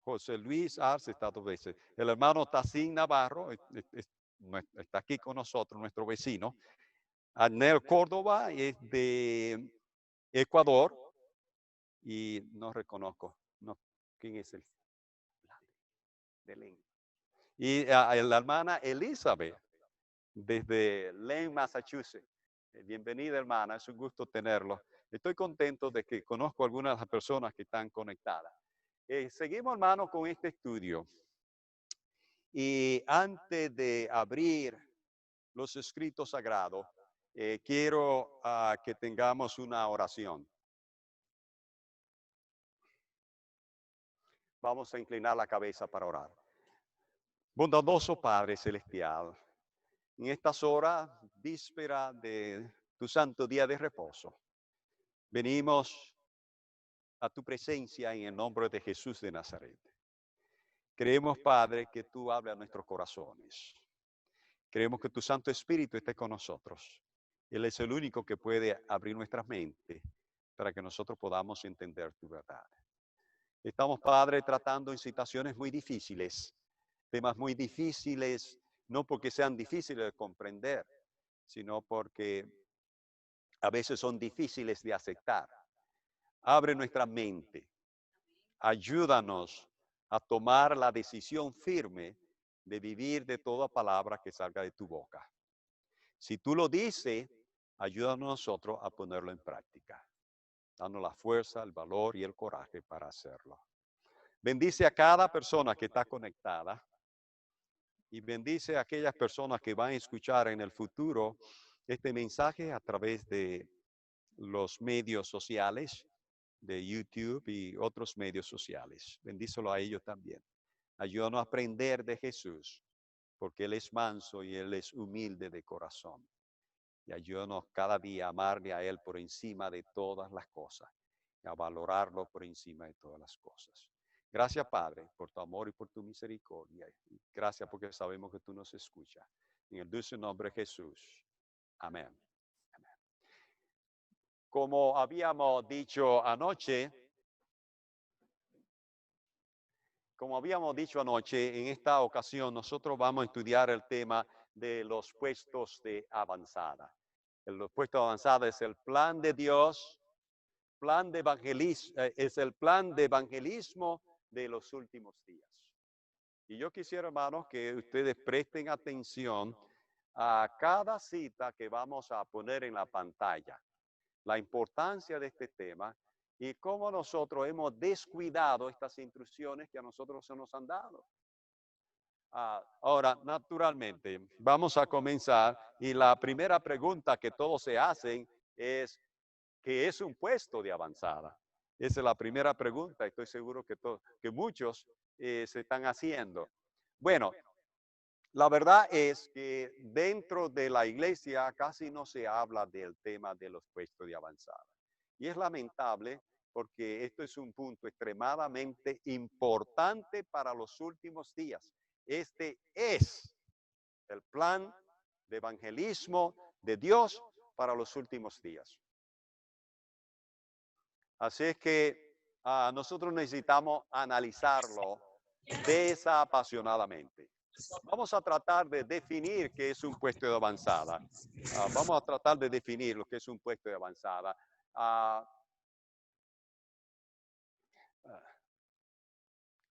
José Luis Arce está 2 veces. El hermano Tacín Navarro está aquí con nosotros, nuestro vecino. Anel Córdoba es de Ecuador y no reconozco. No, ¿quién es el? De Lynn. Y la hermana Elizabeth desde Lynn, Massachusetts. Bienvenida, hermana. Es un gusto tenerlo. Estoy contento de que conozco a algunas de las personas que están conectadas. Seguimos, hermano, con este estudio. Y antes de abrir los escritos sagrados, quiero que tengamos una oración. Vamos a inclinar la cabeza para orar. Bondadoso Padre Celestial, en estas horas, víspera de tu santo día de reposo, venimos a tu presencia en el nombre de Jesús de Nazaret. Creemos, Padre, que tú hablas a nuestros corazones. Creemos que tu Santo Espíritu esté con nosotros. Él es el único que puede abrir nuestras mentes para que nosotros podamos entender tu verdad. Estamos, Padre, tratando en situaciones muy difíciles, temas muy difíciles, no porque sean difíciles de comprender, sino porque a veces son difíciles de aceptar. Abre nuestra mente. Ayúdanos a tomar la decisión firme de vivir de toda palabra que salga de tu boca. Si tú lo dices, ayúdanos nosotros a ponerlo en práctica. Danos la fuerza, el valor y el coraje para hacerlo. Bendice a cada persona que está conectada y bendice a aquellas personas que van a escuchar en el futuro este mensaje a través de los medios sociales, de YouTube y otros medios sociales. Bendícelo a ellos también. Ayúdanos a aprender de Jesús, porque Él es manso y Él es humilde de corazón. Y ayúdanos cada día a amarle a Él por encima de todas las cosas, y a valorarlo por encima de todas las cosas. Gracias, Padre, por tu amor y por tu misericordia. Gracias porque sabemos que tú nos escuchas. En el dulce nombre de Jesús. Amén. Como habíamos dicho anoche, en esta ocasión nosotros vamos a estudiar el tema de los puestos de avanzada. Los puestos de avanzada es el plan de Dios, es el plan de evangelismo de los últimos días. Y yo quisiera, hermanos, que ustedes presten atención a cada cita que vamos a poner en la pantalla. La importancia de este tema y cómo nosotros hemos descuidado estas instrucciones que a nosotros se nos han dado. Ahora, naturalmente, vamos a comenzar y la primera pregunta que todos se hacen es, ¿qué es un puesto de avanzada? Esa es la primera pregunta, estoy seguro que muchos se están haciendo. Bueno, la verdad es que dentro de la iglesia casi no se habla del tema de los puestos de avanzada. Y es lamentable porque esto es un punto extremadamente importante para los últimos días. Este es el plan de evangelismo de Dios para los últimos días. Así es que nosotros necesitamos analizarlo desapasionadamente. Vamos a tratar de definir qué es un puesto de avanzada. Vamos a tratar de definir lo que es un puesto de avanzada.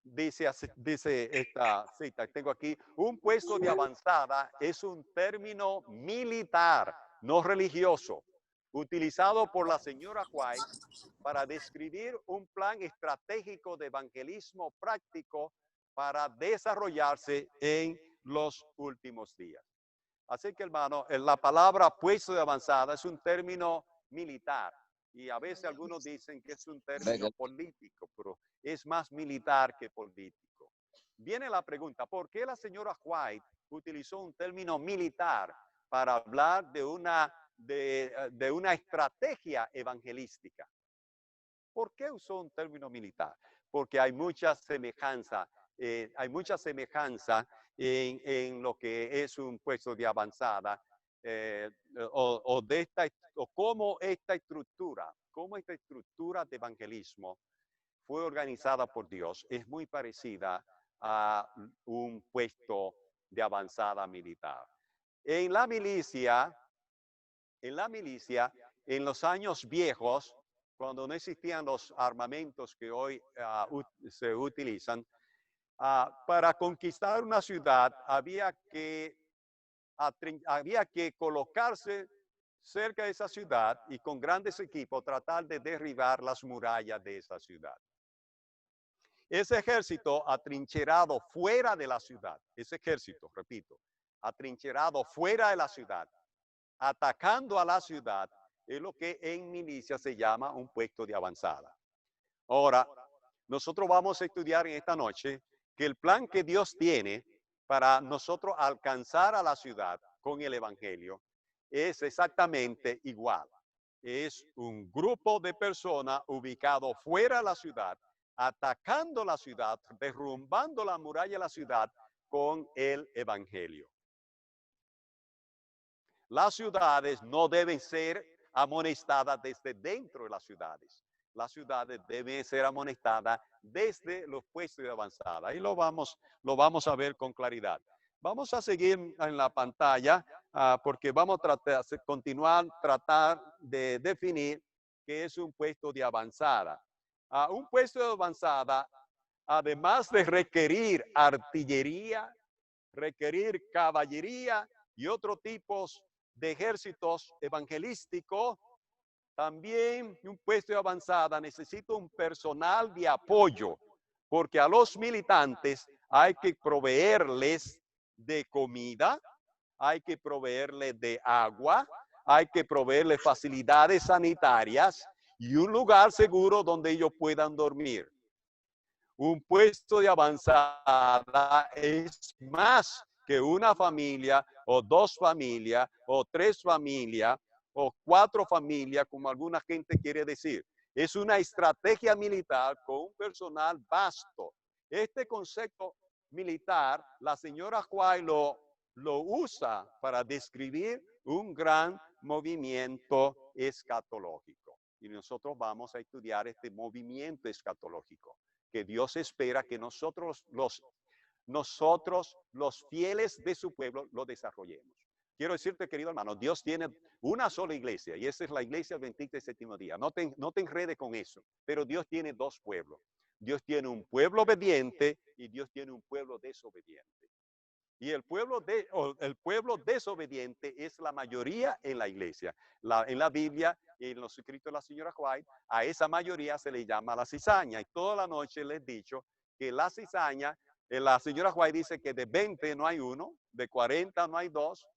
Dice esta cita, tengo aquí, un puesto de avanzada es un término militar, no religioso, utilizado por la señora White para describir un plan estratégico de evangelismo práctico para desarrollarse en los últimos días. Así que, hermano, la palabra puesto de avanzada es un término militar. Y a veces algunos dicen que es un término político, pero es más militar que político. Viene la pregunta, ¿por qué la señora White utilizó un término militar para hablar de una estrategia evangelística? ¿Por qué usó un término militar? Porque hay mucha semejanza, en lo que es un puesto de avanzada o cómo esta estructura, cómo esta estructura de evangelismo fue organizada por Dios es muy parecida a un puesto de avanzada militar. En la milicia, en los años viejos, cuando no existían los armamentos que hoy se utilizan, para conquistar una ciudad había que colocarse cerca de esa ciudad y con grandes equipos tratar de derribar las murallas de esa ciudad. Ese ejército atrincherado fuera de la ciudad, ese ejército, repito, atrincherado fuera de la ciudad, atacando a la ciudad, es lo que en milicia se llama un puesto de avanzada. Ahora, nosotros vamos a estudiar en esta noche que el plan que Dios tiene para nosotros alcanzar a la ciudad con el evangelio es exactamente igual. Es un grupo de personas ubicado fuera de la ciudad, atacando la ciudad, derrumbando la muralla de la ciudad con el evangelio. Las ciudades no deben ser amonestadas desde dentro de las ciudades. Las ciudades deben ser amonestadas desde los puestos de avanzada. Y lo vamos a ver con claridad. Vamos a seguir en la pantalla porque vamos a tratar de definir qué es un puesto de avanzada. Un puesto de avanzada, además de requerir artillería, requerir caballería y otros tipos de ejércitos evangelísticos, también un puesto de avanzada necesita un personal de apoyo, porque a los militantes hay que proveerles de comida, hay que proveerles de agua, hay que proveerles facilidades sanitarias y un lugar seguro donde ellos puedan dormir. Un puesto de avanzada es más que una familia o dos familias o tres familias o cuatro familias, como alguna gente quiere decir. Es una estrategia militar con un personal vasto. Este concepto militar, la señora White lo usa para describir un gran movimiento escatológico. Y nosotros vamos a estudiar este movimiento escatológico que Dios espera que nosotros los fieles de su pueblo lo desarrollemos. Quiero decirte, querido hermano, Dios tiene una sola iglesia y esa es la iglesia adventista del séptimo día. No te enredes con eso, pero Dios tiene dos pueblos. Dios tiene un pueblo obediente y Dios tiene un pueblo desobediente. Y el pueblo desobediente es la mayoría en la iglesia. En la Biblia y en los escritos de la señora White, a esa mayoría se le llama la cizaña. Y toda la noche les he dicho que la cizaña, la señora White dice que de 20 no hay uno, de 40 no hay dos,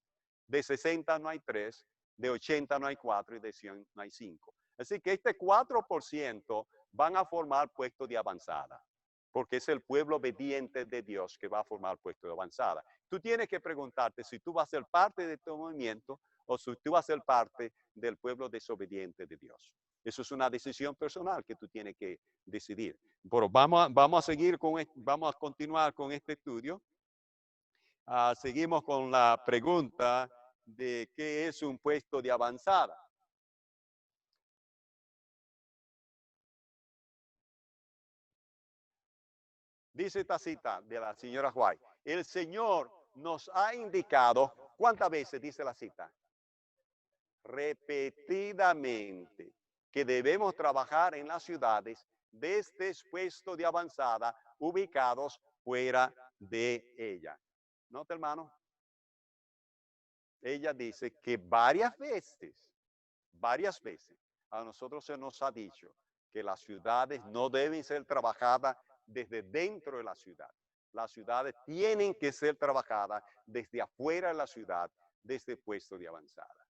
de 60 no hay tres, de 80 no hay cuatro y de 100 no hay cinco. Así que este 4% van a formar puestos de avanzada, porque es el pueblo obediente de Dios que va a formar puesto de avanzada. Tú tienes que preguntarte si tú vas a ser parte de este movimiento o si tú vas a ser parte del pueblo desobediente de Dios. Eso es una decisión personal que tú tienes que decidir. Pero vamos a continuar con este estudio. Seguimos con la pregunta de qué es un puesto de avanzada. Dice esta cita de la señora White, el Señor nos ha indicado, ¿cuántas veces dice la cita? Repetidamente, que debemos trabajar en las ciudades desde puestos de avanzada ubicados fuera de ella. ¿Nota, hermano? Ella dice que varias veces, a nosotros se nos ha dicho que las ciudades no deben ser trabajadas desde dentro de la ciudad. Las ciudades tienen que ser trabajadas desde afuera de la ciudad, desde puesto de avanzada.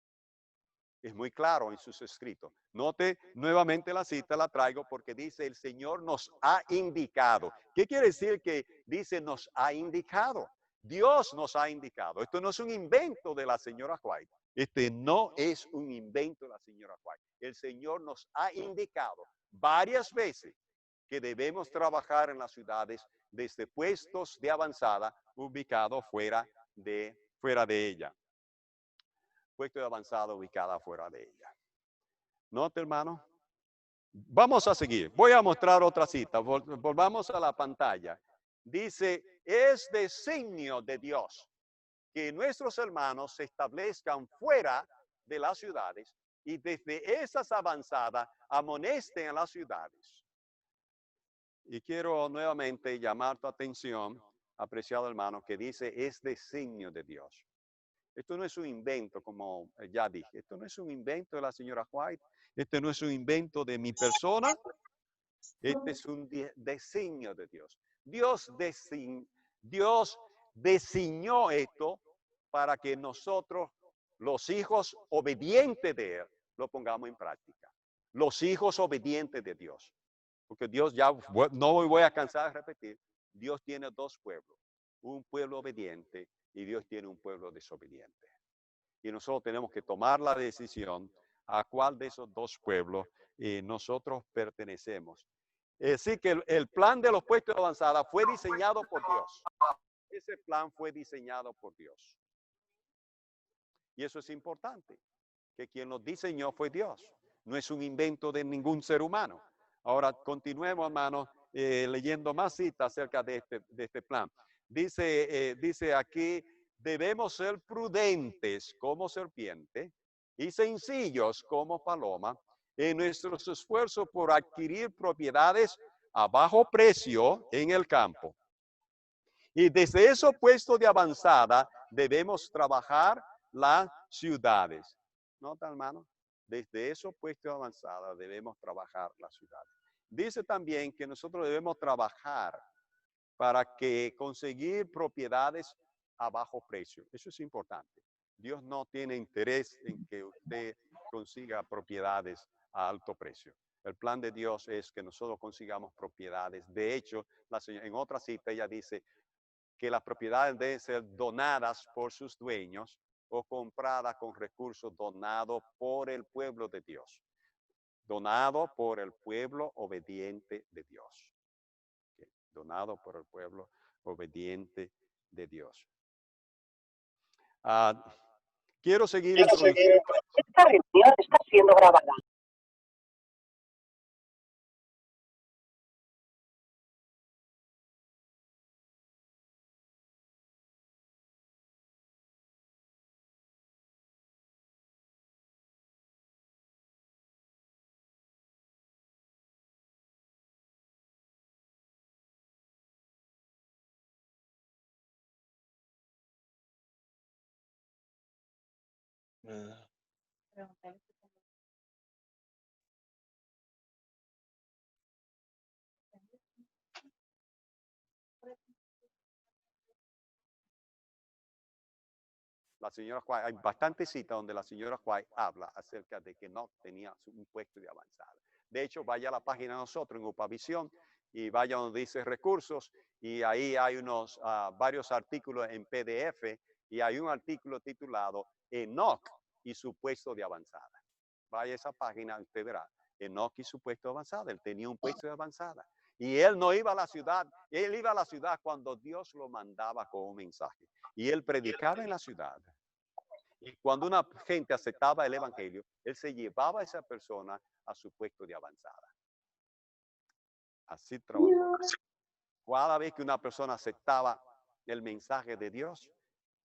Es muy claro en sus escritos. Note nuevamente la cita, la traigo porque dice el Señor nos ha indicado. ¿Qué quiere decir que dice nos ha indicado? Dios nos ha indicado. Esto no es un invento de la señora White. Este no es un invento de la señora White. El Señor nos ha indicado varias veces que debemos trabajar en las ciudades desde puestos de avanzada ubicados fuera de ella. Puesto de avanzada ubicada fuera de ella. ¿Nota, hermano? Vamos a seguir. Voy a mostrar otra cita. Volvamos a la pantalla. Dice, es designio de Dios que nuestros hermanos se establezcan fuera de las ciudades y desde esas avanzadas amonesten a las ciudades. Y quiero nuevamente llamar tu atención, apreciado hermano, que dice, es designio de Dios. Esto no es un invento, como ya dije. Esto no es un invento de la señora White. Este no es un invento de mi persona. Este es un designio de Dios. Dios designó esto para que nosotros, los hijos obedientes de Él, lo pongamos en práctica. Los hijos obedientes de Dios. Porque Dios, ya no me voy a cansar de repetir, Dios tiene dos pueblos. Un pueblo obediente y Dios tiene un pueblo desobediente. Y nosotros tenemos que tomar la decisión a cuál de esos dos pueblos nosotros pertenecemos. Así que el plan de los puestos de avanzada fue diseñado por Dios. Ese plan fue diseñado por Dios. Y eso es importante, que quien lo diseñó fue Dios. No es un invento de ningún ser humano. Ahora, continuemos, hermanos, leyendo más citas acerca de este plan. Dice aquí, debemos ser prudentes como serpiente y sencillos como paloma en nuestros esfuerzos por adquirir propiedades a bajo precio en el campo. Y desde ese puesto de avanzada debemos trabajar las ciudades. ¿Nota, hermano? Desde esos puestos de avanzada debemos trabajar las ciudades. Dice también que nosotros debemos trabajar para que conseguir propiedades a bajo precio. Eso es importante. Dios no tiene interés en que usted consiga propiedades a alto precio. El plan de Dios es que nosotros consigamos propiedades. De hecho, en otra cita ella dice que las propiedades deben ser donadas por sus dueños o compradas con recursos donados por el pueblo de Dios. Donado por el pueblo obediente de Dios. Donado por el pueblo obediente de Dios. Quiero seguir introduciendo. Esta reunión está siendo grabada. La señora White, hay bastantes citas donde la señora White habla acerca de que no tenía un puesto de avanzada. De hecho, vaya a la página de nosotros en Upavisión y vaya donde dice recursos y ahí hay varios artículos en PDF y hay un artículo titulado Enoch y su puesto de avanzada. Vaya a esa página, usted verá Enoch y su puesto de avanzada. Él tenía un puesto de avanzada. Y él no iba a la ciudad, él iba a la ciudad cuando Dios lo mandaba con un mensaje. Y él predicaba en la ciudad. Y cuando una gente aceptaba el evangelio, él se llevaba a esa persona a su puesto de avanzada. Así trabajó. Cada vez que una persona aceptaba el mensaje de Dios,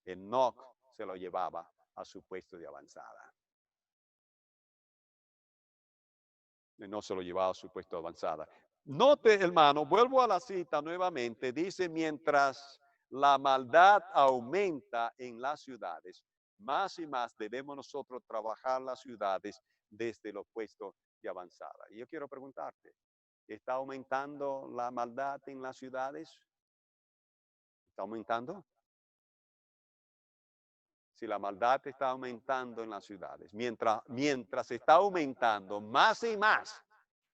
Enoch se lo llevaba a su puesto de avanzada. No se lo llevaba a su puesto de avanzada. Note, hermano, vuelvo a la cita nuevamente. Dice, mientras la maldad aumenta en las ciudades, más y más debemos nosotros trabajar las ciudades desde los puestos de avanzada. Y yo quiero preguntarte, ¿está aumentando la maldad en las ciudades? ¿Está aumentando? Si la maldad está aumentando en las ciudades, mientras está aumentando más y más,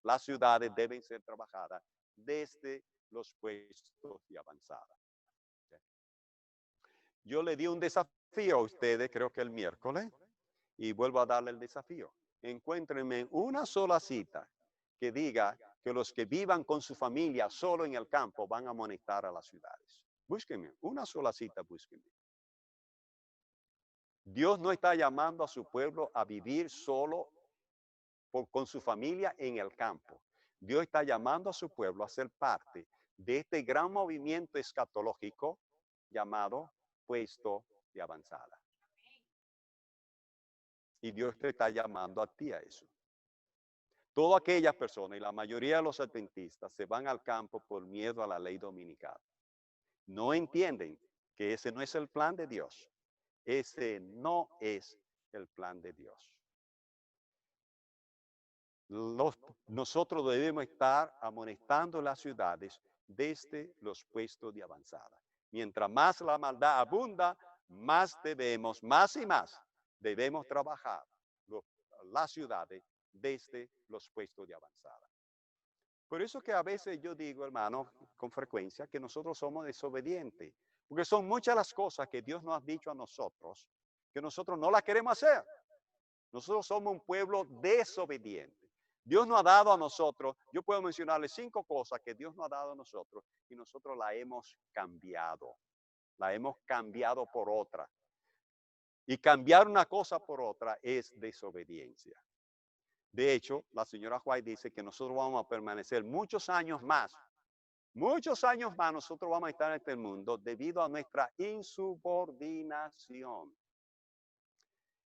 las ciudades deben ser trabajadas desde los puestos de avanzada. Yo le di un desafío a ustedes, creo que el miércoles, y vuelvo a darle el desafío. Encuéntrenme una sola cita que diga que los que vivan con su familia solo en el campo van a amonestar a las ciudades. Búsquenme, una sola cita, búsquenme. Dios no está llamando a su pueblo a vivir solo con su familia en el campo. Dios está llamando a su pueblo a ser parte de este gran movimiento escatológico llamado puesto de avanzada. Y Dios te está llamando a ti a eso. Todas aquellas personas y la mayoría de los adventistas se van al campo por miedo a la ley dominical. No entienden que ese no es el plan de Dios. Ese no es el plan de Dios. Nosotros debemos estar amonestando las ciudades desde los puestos de avanzada. Mientras más la maldad abunda, más y más debemos trabajar las ciudades desde los puestos de avanzada. Por eso que a veces yo digo, hermano, con frecuencia, que nosotros somos desobedientes, porque son muchas las cosas que Dios nos ha dicho a nosotros, que nosotros no las queremos hacer. Nosotros somos un pueblo desobediente. Dios nos ha dado a nosotros, yo puedo mencionarles 5 cosas que Dios nos ha dado a nosotros y nosotros la hemos cambiado. La hemos cambiado por otra. Y cambiar una cosa por otra es desobediencia. De hecho, la señora White dice que nosotros vamos a permanecer muchos años más nosotros vamos a estar en este mundo debido a nuestra insubordinación.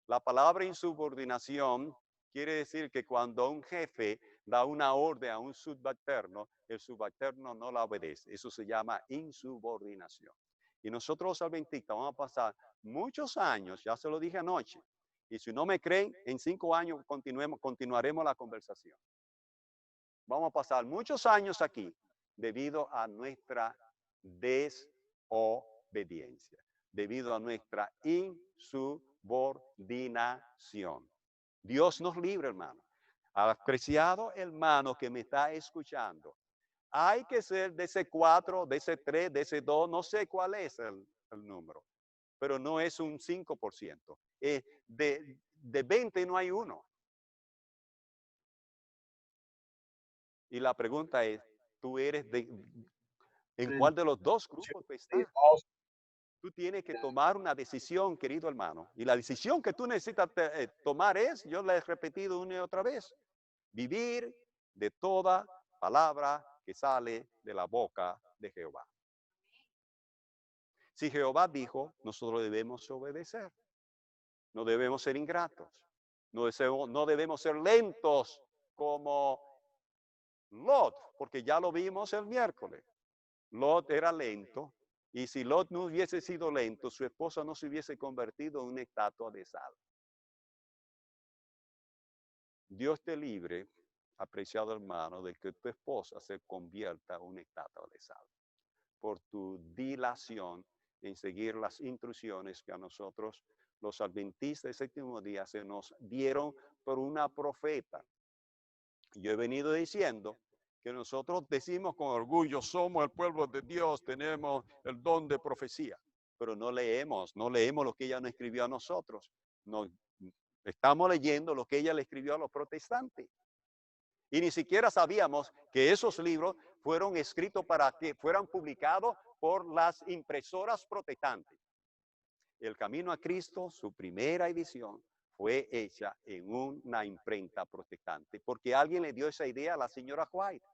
La palabra insubordinación quiere decir que cuando un jefe da una orden a un subalterno, el subalterno no la obedece. Eso se llama insubordinación. Y nosotros los adventistas vamos a pasar muchos años, ya se lo dije anoche, y si no me creen, en 5 años continuaremos la conversación. Vamos a pasar muchos años aquí debido a nuestra desobediencia, debido a nuestra insubordinación. Dios nos libre, hermano. Apreciado hermano que me está escuchando, hay que ser de ese 4, de ese 3, de ese 2, no sé cuál es el número, pero no es un 5%. De 20 no hay uno. Y la pregunta es, ¿tú eres en cuál de los dos grupos estás? Tú tienes que tomar una decisión, querido hermano. Y la decisión que tú necesitas tomar es, yo le he repetido una y otra vez, vivir de toda palabra que sale de la boca de Jehová. Si Jehová dijo, nosotros debemos obedecer. No debemos ser ingratos. No debemos ser lentos como Lot, porque ya lo vimos el miércoles. Lot era lento, y si Lot no hubiese sido lento, su esposa no se hubiese convertido en una estatua de sal. Dios te libre, apreciado hermano, de que tu esposa se convierta en una estatua de sal por tu dilación en seguir las instrucciones que a nosotros, los adventistas del séptimo día, se nos dieron por una profeta. Yo he venido diciendo que nosotros decimos con orgullo, somos el pueblo de Dios, tenemos el don de profecía, pero no leemos lo que ella nos escribió a nosotros. No, estamos leyendo lo que ella le escribió a los protestantes. Y ni siquiera sabíamos que esos libros fueron escritos para que fueran publicados por las impresoras protestantes. El Camino a Cristo, su primera edición, fue hecha en una imprenta protestante, porque alguien le dio esa idea a la señora White.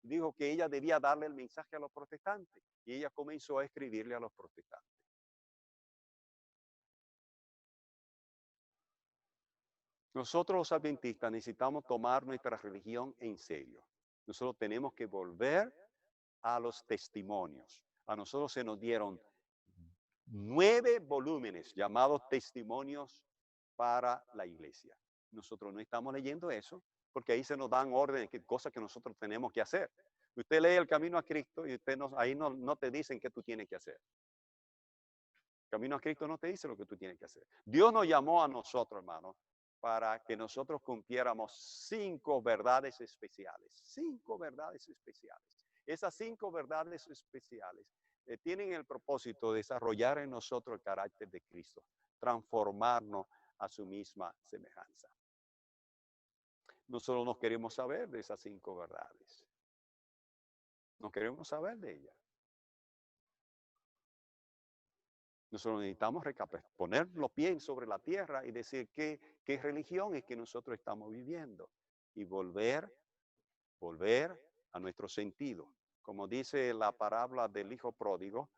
Dijo que ella debía darle el mensaje a los protestantes, y ella comenzó a escribirle a los protestantes. Nosotros los adventistas necesitamos tomar nuestra religión en serio. Nosotros tenemos que volver a los testimonios. A nosotros se nos dieron 9 volúmenes llamados testimonios para la iglesia. Nosotros no estamos leyendo eso porque ahí se nos dan órdenes, cosas que nosotros tenemos que hacer. Usted lee el Camino a Cristo y ahí no te dicen qué tú tienes que hacer. El Camino a Cristo no te dice lo que tú tienes que hacer. Dios nos llamó a nosotros, hermano, para que nosotros cumpliéramos 5 verdades especiales. 5 verdades especiales. Esas 5 verdades especiales tienen el propósito de desarrollar en nosotros el carácter de Cristo, transformarnos a su misma semejanza. Nosotros no queremos saber de esas 5 verdades. No queremos saber de ellas. Nosotros necesitamos poner los pies sobre la tierra y decir qué religión es que nosotros estamos viviendo. y volver a nuestro sentido. Como dice la parábola del hijo pródigo,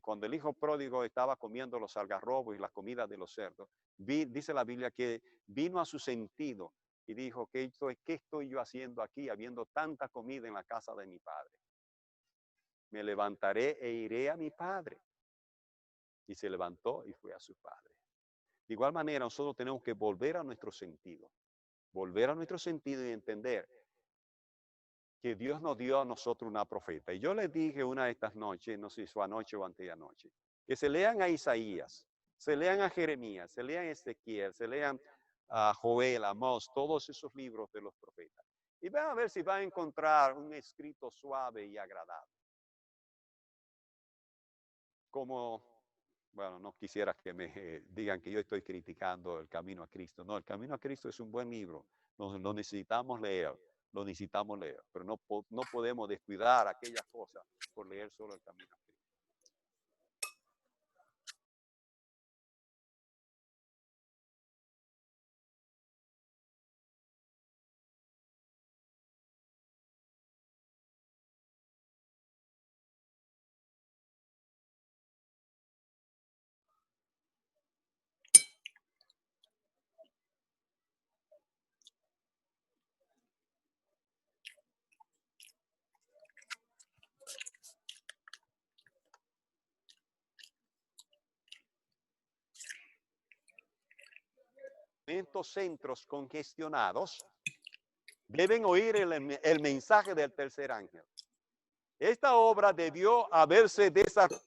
cuando el hijo pródigo estaba comiendo los algarrobos y la comida de los cerdos, dice la Biblia que vino a su sentido y dijo, ¿qué estoy yo haciendo aquí habiendo tanta comida en la casa de mi padre? Me levantaré e iré a mi padre. Y se levantó y fue a su padre. De igual manera, nosotros tenemos que volver a nuestro sentido. Volver a nuestro sentido y entender que Dios nos dio a nosotros una profeta. Y yo les dije una de estas noches, no sé si fue anoche o antes de anoche, que se lean a Isaías, se lean a Jeremías, se lean a Ezequiel, se lean a Joel, a Amós, todos esos libros de los profetas. Y van a ver si van a encontrar un escrito suave y agradable. Como, bueno, no quisiera que me digan que yo estoy criticando el Camino a Cristo. No, el Camino a Cristo es un buen libro. Lo necesitamos leer. Lo necesitamos leer, pero no podemos descuidar aquellas cosas por leer solo el Camino a Cristo. Estos centros congestionados deben oír el mensaje del tercer ángel. Esta obra debió haberse desarrollado,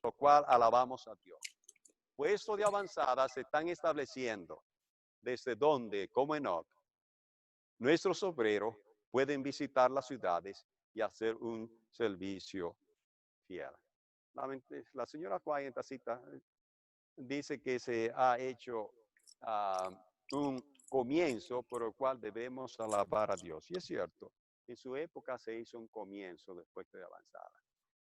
lo cual alabamos a Dios. Puestos de avanzada se están estableciendo desde donde, como Enoch, nuestros obreros pueden visitar las ciudades y hacer un servicio fiel. La señora Juan en esta cita dice que se ha hecho un comienzo por el cual debemos alabar a Dios. Y es cierto, en su época se hizo un comienzo de puestos de avanzada.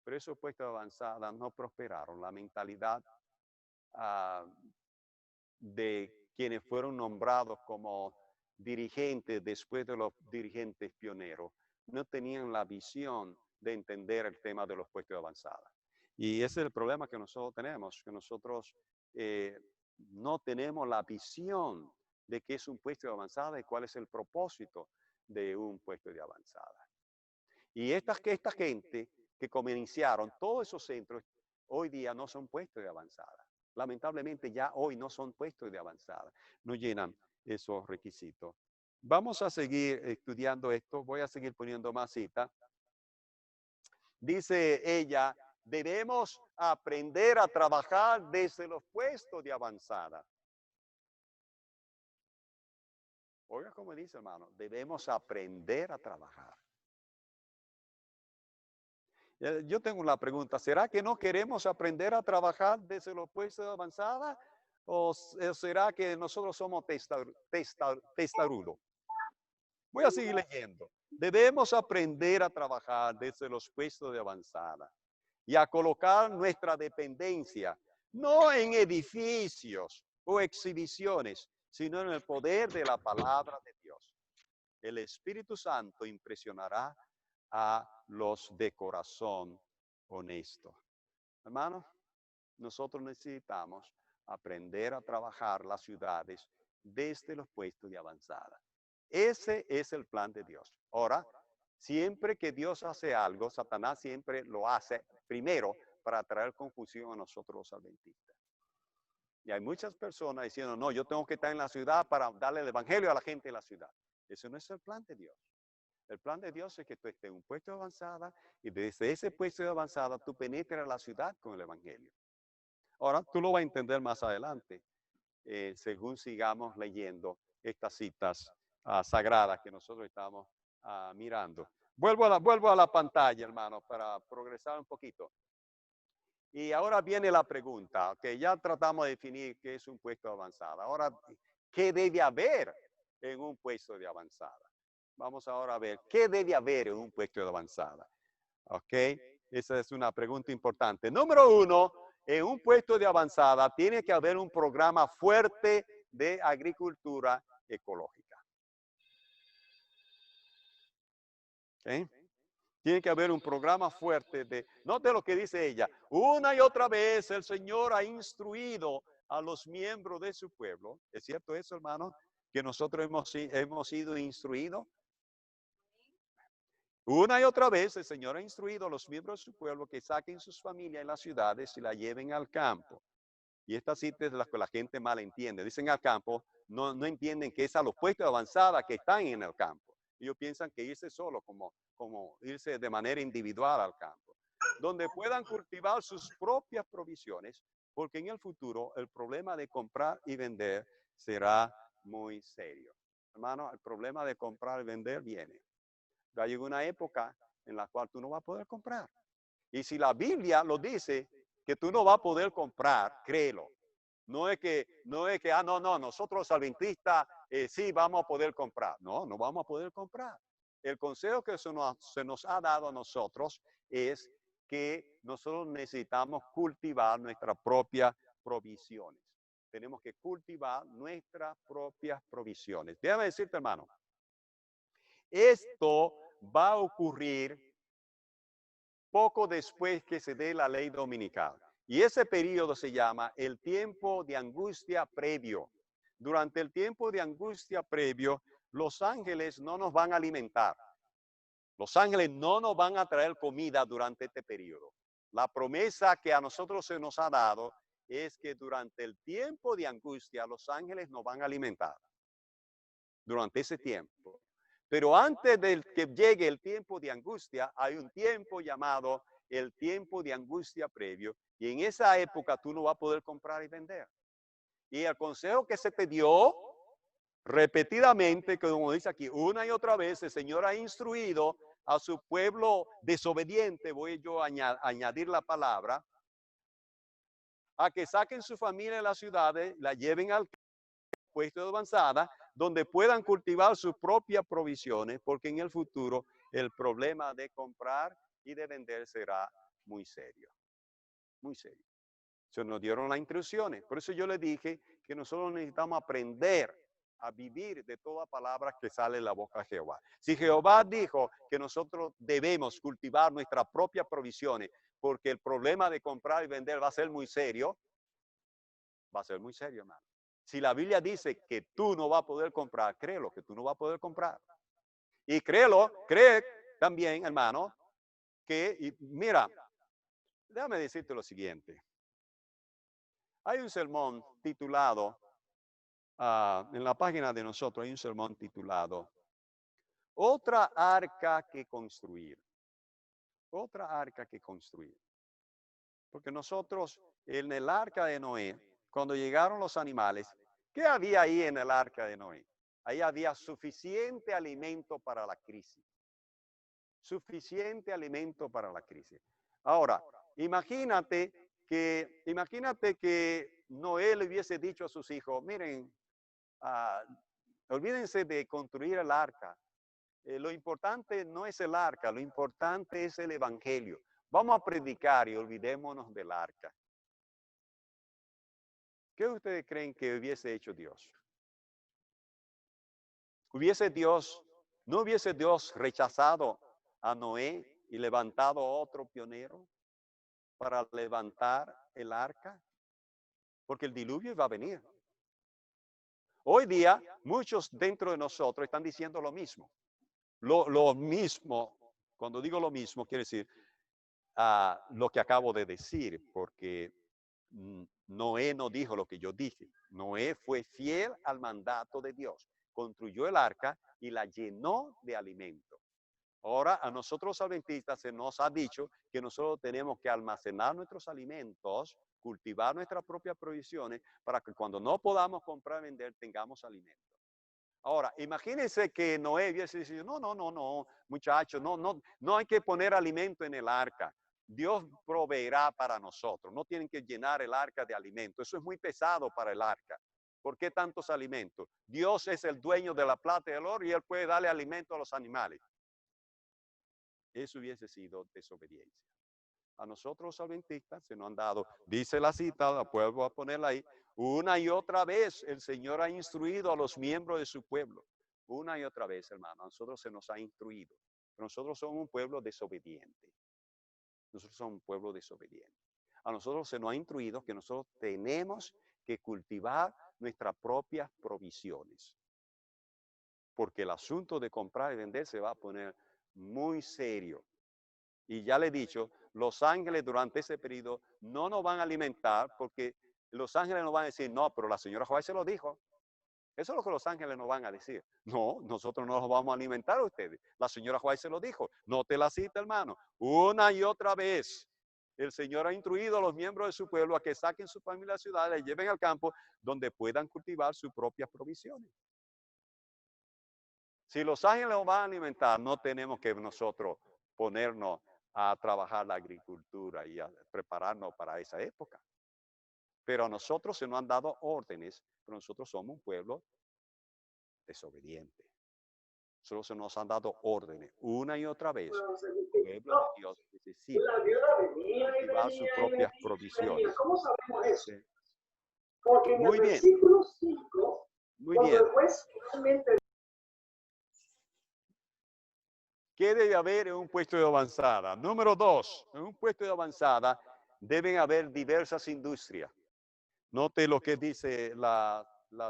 Pero esos puestos de avanzada no prosperaron. La mentalidad de quienes fueron nombrados como dirigentes después de los dirigentes pioneros no tenían la visión de entender el tema de los puestos de avanzada. Y ese es el problema que nosotros tenemos, que nosotros no tenemos la visión de qué es un puesto de avanzada y cuál es el propósito de un puesto de avanzada. Y esta gente que comenzaron todos esos centros, hoy día no son puestos de avanzada. Lamentablemente ya hoy no son puestos de avanzada, no llenan esos requisitos. Vamos a seguir estudiando esto, voy a seguir poniendo más citas. Dice ella, debemos aprender a trabajar desde los puestos de avanzada. Oiga como dice, hermano, debemos aprender a trabajar. Yo tengo una pregunta, ¿será que no queremos aprender a trabajar desde los puestos de avanzada? ¿O será que nosotros somos testarudos? Voy a seguir leyendo. Debemos aprender a trabajar desde los puestos de avanzada y a colocar nuestra dependencia, no en edificios o exhibiciones, sino en el poder de la palabra de Dios. El Espíritu Santo impresionará a los de corazón honesto. Hermanos, nosotros necesitamos aprender a trabajar las ciudades desde los puestos de avanzada. Ese es el plan de Dios. Ahora, siempre que Dios hace algo, Satanás siempre lo hace primero para traer confusión a nosotros los adventistas. Y hay muchas personas diciendo, no, yo tengo que estar en la ciudad para darle el evangelio a la gente de la ciudad. Eso no es el plan de Dios. El plan de Dios es que tú estés en un puesto de avanzada y desde ese puesto de avanzada tú penetres a la ciudad con el evangelio. Ahora, tú lo vas a entender más adelante, según sigamos leyendo estas citas sagradas que nosotros estamos mirando. Vuelvo a la pantalla, hermano, para progresar un poquito. Y ahora viene la pregunta, que ya tratamos de definir qué es un puesto de avanzada. Ahora, ¿qué debe haber en un puesto de avanzada? Vamos ahora a ver, ¿qué debe haber en un puesto de avanzada? ¿Ok? Esa es una pregunta importante. Número 1, en un puesto de avanzada tiene que haber un programa fuerte de agricultura ecológica. ¿Okay? Tiene que haber un programa fuerte de, note lo que dice ella, una y otra vez el Señor ha instruido a los miembros de su pueblo. ¿Es cierto eso, hermano? Que nosotros hemos sido instruidos. Una y otra vez el Señor ha instruido a los miembros de su pueblo que saquen sus familias en las ciudades y la lleven al campo. Y esta cita es la que la gente mal entiende. Dicen al campo, no entienden que es a los puestos de avanzada que están en el campo. Ellos piensan que irse solo, como irse de manera individual al campo. Donde puedan cultivar sus propias provisiones, porque en el futuro el problema de comprar y vender será muy serio. Hermano, el problema de comprar y vender viene. Va a llegar una época en la cual tú no vas a poder comprar. Y si la Biblia lo dice, que tú no vas a poder comprar, créelo. No es que, nosotros los adventistas sí vamos a poder comprar. No vamos a poder comprar. El consejo que se nos ha dado a nosotros es que nosotros necesitamos cultivar nuestras propias provisiones. Tenemos que cultivar nuestras propias provisiones. Déjame decirte, hermano, esto va a ocurrir poco después que se dé la ley dominical. Y ese periodo se llama el tiempo de angustia previo. Durante el tiempo de angustia previo, los ángeles no nos van a alimentar. Los ángeles no nos van a traer comida durante este periodo. La promesa que a nosotros se nos ha dado es que durante el tiempo de angustia, los ángeles nos van a alimentar. Durante ese tiempo. Pero antes de que llegue el tiempo de angustia, hay un tiempo llamado el tiempo de angustia previo. Y en esa época tú no vas a poder comprar y vender. Y el consejo que se te dio repetidamente, como dice aquí, una y otra vez, el Señor ha instruido a su pueblo desobediente, voy yo a añadir la palabra, a que saquen su familia de las ciudades, la lleven al puesto de avanzada, donde puedan cultivar sus propias provisiones, porque en el futuro el problema de comprar y de vender será muy serio. Muy serio. Se nos dieron las instrucciones. Por eso yo le dije que nosotros necesitamos aprender a vivir de toda palabra que sale de la boca de Jehová. Si Jehová dijo que nosotros debemos cultivar nuestras propias provisiones, porque el problema de comprar y vender va a ser muy serio, hermano. Si la Biblia dice que tú no vas a poder comprar, créelo que tú no vas a poder comprar. Y cree también, hermano, que, mira, déjame decirte lo siguiente. Hay un sermón titulado, en la página de nosotros hay un sermón titulado, Otra arca que construir. Otra arca que construir. Porque nosotros, en el arca de Noé, cuando llegaron los animales, ¿qué había ahí en el arca de Noé? Ahí había suficiente alimento para la crisis. Suficiente alimento para la crisis. Ahora, imagínate que Noé le hubiese dicho a sus hijos, miren, olvídense de construir el arca. Lo importante no es el arca, lo importante es el evangelio. Vamos a predicar y olvidémonos del arca. ¿Qué ustedes creen que hubiese hecho Dios? ¿No hubiese Dios rechazado a Noé y levantado a otro pionero para levantar el arca? Porque el diluvio iba a venir. Hoy día, muchos dentro de nosotros están diciendo lo mismo. Lo mismo, cuando digo lo mismo, quiere decir lo que acabo de decir, porque Noé no dijo lo que yo dije. Noé fue fiel al mandato de Dios. Construyó el arca y la llenó de alimento. Ahora a nosotros adventistas se nos ha dicho que nosotros tenemos que almacenar nuestros alimentos, cultivar nuestras propias provisiones para que cuando no podamos comprar y vender tengamos alimento. Ahora, imagínense que Noé hubiese dicho, no, muchachos, no hay que poner alimento en el arca. Dios proveerá para nosotros. No tienen que llenar el arca de alimento. Eso es muy pesado para el arca. ¿Por qué tantos alimentos? Dios es el dueño de la plata y del oro y Él puede darle alimento a los animales. Eso hubiese sido desobediencia. A nosotros los adventistas se nos han dado, dice la cita, la vuelvo a ponerla ahí, una y otra vez el Señor ha instruido a los miembros de su pueblo. Una y otra vez, hermano, a nosotros se nos ha instruido. Pero nosotros somos un pueblo desobediente. Nosotros somos un pueblo desobediente. A nosotros se nos ha instruido que nosotros tenemos que cultivar nuestras propias provisiones. Porque el asunto de comprar y vender se va a poner muy serio. Y ya le he dicho, los ángeles durante ese periodo no nos van a alimentar porque los ángeles nos van a decir, no, pero la señora Juárez se lo dijo. Eso es lo que los ángeles nos van a decir. No, nosotros no los vamos a alimentar a ustedes. La señora Juárez se lo dijo. No te la cita, hermano. Una y otra vez. El Señor ha instruido a los miembros de su pueblo a que saquen su familia de la ciudad y lleven al campo donde puedan cultivar sus propias provisiones. Si los ángeles nos van a alimentar, no tenemos que nosotros ponernos a trabajar la agricultura y a prepararnos para esa época. Pero a nosotros se nos han dado órdenes, pero nosotros somos un pueblo desobediente. Solo se nos han dado órdenes una y otra vez. El pueblo de Dios necesita cultivar sus propias provisiones. ¿Cómo sabemos eso? ¿Sí? Porque en Muy el bien. versículo 5, Muy cuando bien. el juez finalmente ¿Qué debe haber en un puesto de avanzada? Número 2, en un puesto de avanzada deben haber diversas industrias. Note lo que dice la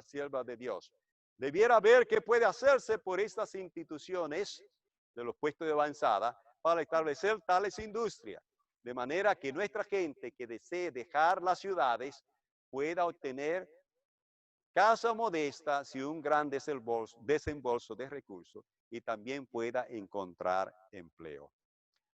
sierva de Dios. Debiera ver qué puede hacerse por estas instituciones de los puestos de avanzada para establecer tales industrias, de manera que nuestra gente que desee dejar las ciudades pueda obtener casa modesta y un gran desembolso de recursos y también pueda encontrar empleo.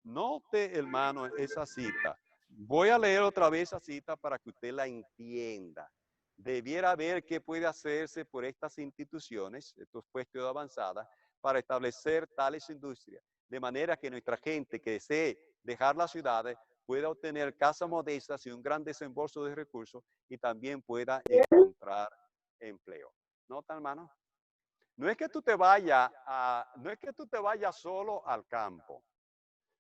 Note, hermano, esa cita. Voy a leer otra vez esa cita para que usted la entienda. Debiera ver qué puede hacerse por estas instituciones, estos puestos de avanzada, para establecer tales industrias, de manera que nuestra gente que desee dejar las ciudades pueda obtener casas modestas y un gran desembolso de recursos y también pueda encontrar empleo. ¿Nota, hermano? No es que tú te vayas solo al campo.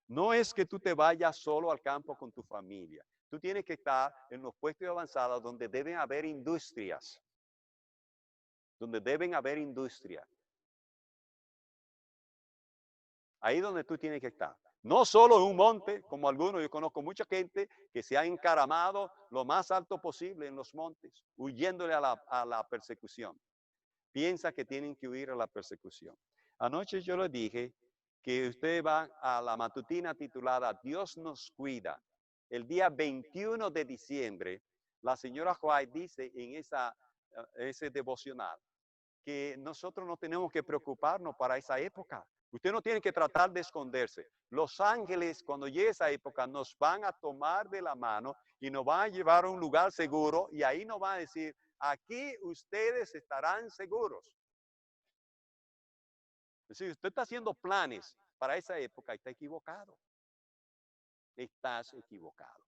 No es que tú te vayas solo al campo con tu familia. Tú tienes que estar en los puestos avanzados donde deben haber industrias. Donde deben haber industrias. Ahí donde tú tienes que estar. No solo en un monte, como algunos, yo conozco mucha gente que se ha encaramado lo más alto posible en los montes, huyéndole a la persecución. Piensa que tienen que huir a la persecución. Anoche yo le dije que usted va a la matutina titulada Dios nos cuida. El día 21 de diciembre, la señora White dice en ese devocional que nosotros no tenemos que preocuparnos para esa época. Usted no tiene que tratar de esconderse. Los ángeles, cuando llegue esa época, nos van a tomar de la mano y nos van a llevar a un lugar seguro y ahí nos van a decir, aquí ustedes estarán seguros. Si usted está haciendo planes para esa época, está equivocado. Estás equivocado.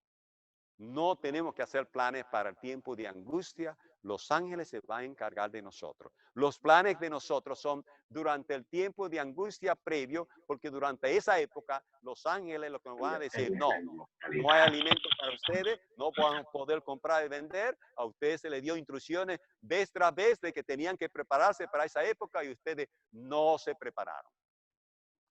No tenemos que hacer planes para el tiempo de angustia. Los ángeles se van a encargar de nosotros. Los planes de nosotros son durante el tiempo de angustia previo, porque durante esa época los ángeles lo que nos van a decir, no hay alimento para ustedes, no van a poder comprar y vender. A ustedes se les dio instrucciones vez tras vez de que tenían que prepararse para esa época y ustedes no se prepararon.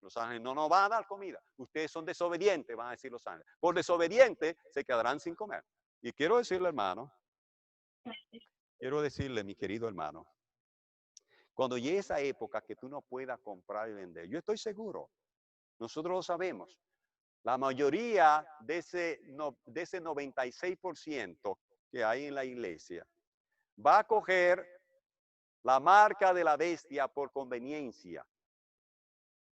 Los ángeles no nos van a dar comida. Ustedes son desobedientes, van a decir los ángeles. Por desobedientes se quedarán sin comer. Y quiero decirle, hermano, mi querido hermano, cuando llegue esa época que tú no puedas comprar y vender, yo estoy seguro, nosotros lo sabemos, la mayoría de ese 96% que hay en la iglesia va a coger la marca de la bestia por conveniencia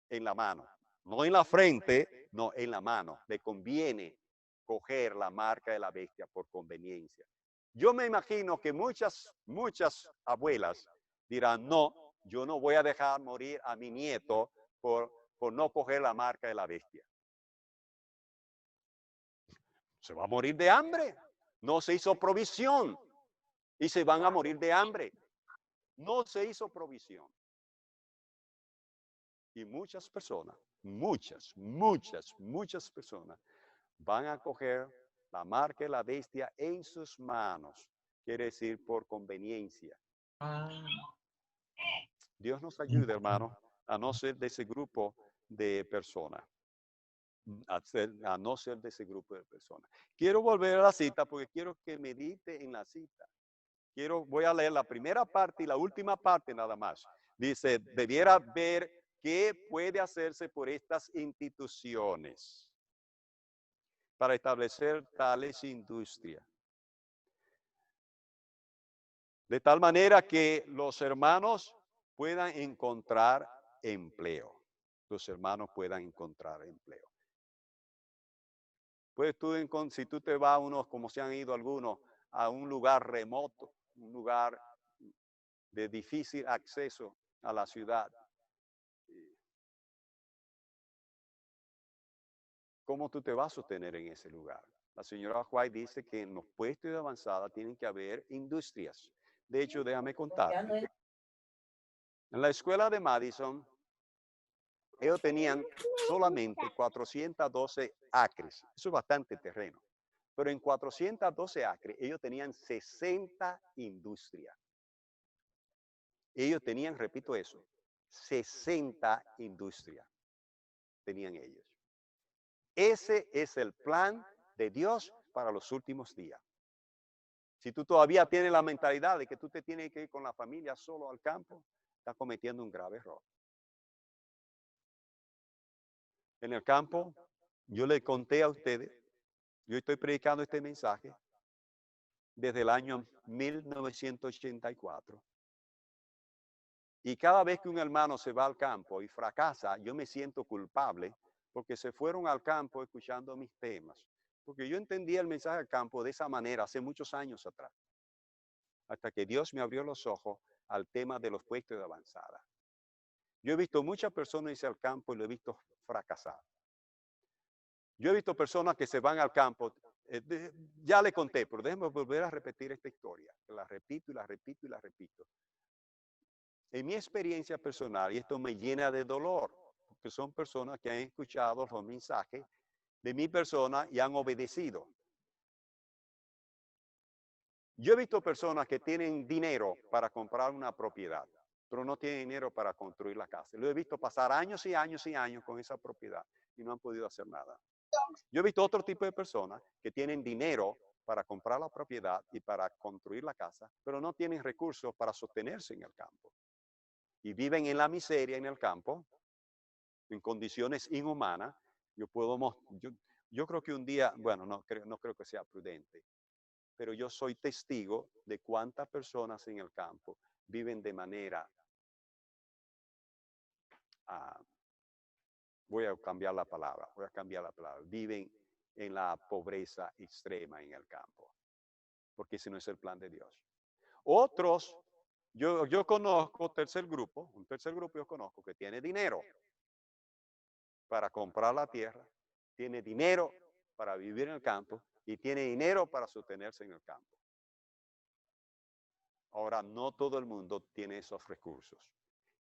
en la mano. No en la frente, no en la mano. Le conviene coger la marca de la bestia por conveniencia. Yo me imagino que muchas abuelas dirán, no, yo no voy a dejar morir a mi nieto por no coger la marca de la bestia. Se va a morir de hambre. No se hizo provisión y se van a morir de hambre. No se hizo provisión. Y muchas personas, muchas personas van a coger la marca de la bestia en sus manos. Quiere decir por conveniencia. Dios nos ayude, hermano, a no ser de ese grupo de personas. A no ser de ese grupo de personas. Quiero volver a la cita porque quiero que medite en la cita. Voy a leer la primera parte y la última parte nada más. Dice, debiera ver qué puede hacerse por estas instituciones para establecer tales industrias. De tal manera que los hermanos puedan encontrar empleo. Los hermanos puedan encontrar empleo. Pues si tú te vas a unos, como se han ido algunos, a un lugar remoto, un lugar de difícil acceso a la ciudad, ¿cómo tú te vas a sostener en ese lugar? La señora White dice que en los puestos de avanzada tienen que haber industrias. De hecho, déjame contarte. En la escuela de Madison, ellos tenían solamente 412 acres. Eso es bastante terreno. Pero en 412 acres, ellos tenían 60 industrias. Ellos tenían, repito eso, 60 industrias. Tenían ellos. Ese es el plan de Dios para los últimos días. Si tú todavía tienes la mentalidad de que tú te tienes que ir con la familia solo al campo, estás cometiendo un grave error. En el campo, yo le conté a ustedes, yo estoy predicando este mensaje desde el año 1984. Y cada vez que un hermano se va al campo y fracasa, yo me siento culpable porque se fueron al campo escuchando mis temas. Porque yo entendía el mensaje del campo de esa manera hace muchos años atrás. Hasta que Dios me abrió los ojos al tema de los puestos de avanzada. Yo he visto muchas personas irse al campo y lo he visto fracasar. Yo he visto personas que se van al campo, ya le conté, pero déjenme volver a repetir esta historia. La repito y la repito y la repito. En mi experiencia personal, y esto me llena de dolor, porque son personas que han escuchado los mensajes de mi persona y han obedecido. Yo he visto personas que tienen dinero para comprar una propiedad, pero no tienen dinero para construir la casa. Lo he visto pasar años y años y años con esa propiedad y no han podido hacer nada. Yo he visto otro tipo de personas que tienen dinero para comprar la propiedad y para construir la casa, pero no tienen recursos para sostenerse en el campo. Y viven en la miseria en el campo, en condiciones inhumanas. Yo creo que un día, bueno, no creo que sea prudente, pero yo soy testigo de cuántas personas en el campo viven de manera, voy a cambiar la palabra, viven en la pobreza extrema en el campo, porque ese no es el plan de Dios. Otros, yo conozco un tercer grupo yo conozco que tiene dinero para comprar la tierra, tiene dinero para vivir en el campo y tiene dinero para sostenerse en el campo. Ahora, no todo el mundo tiene esos recursos.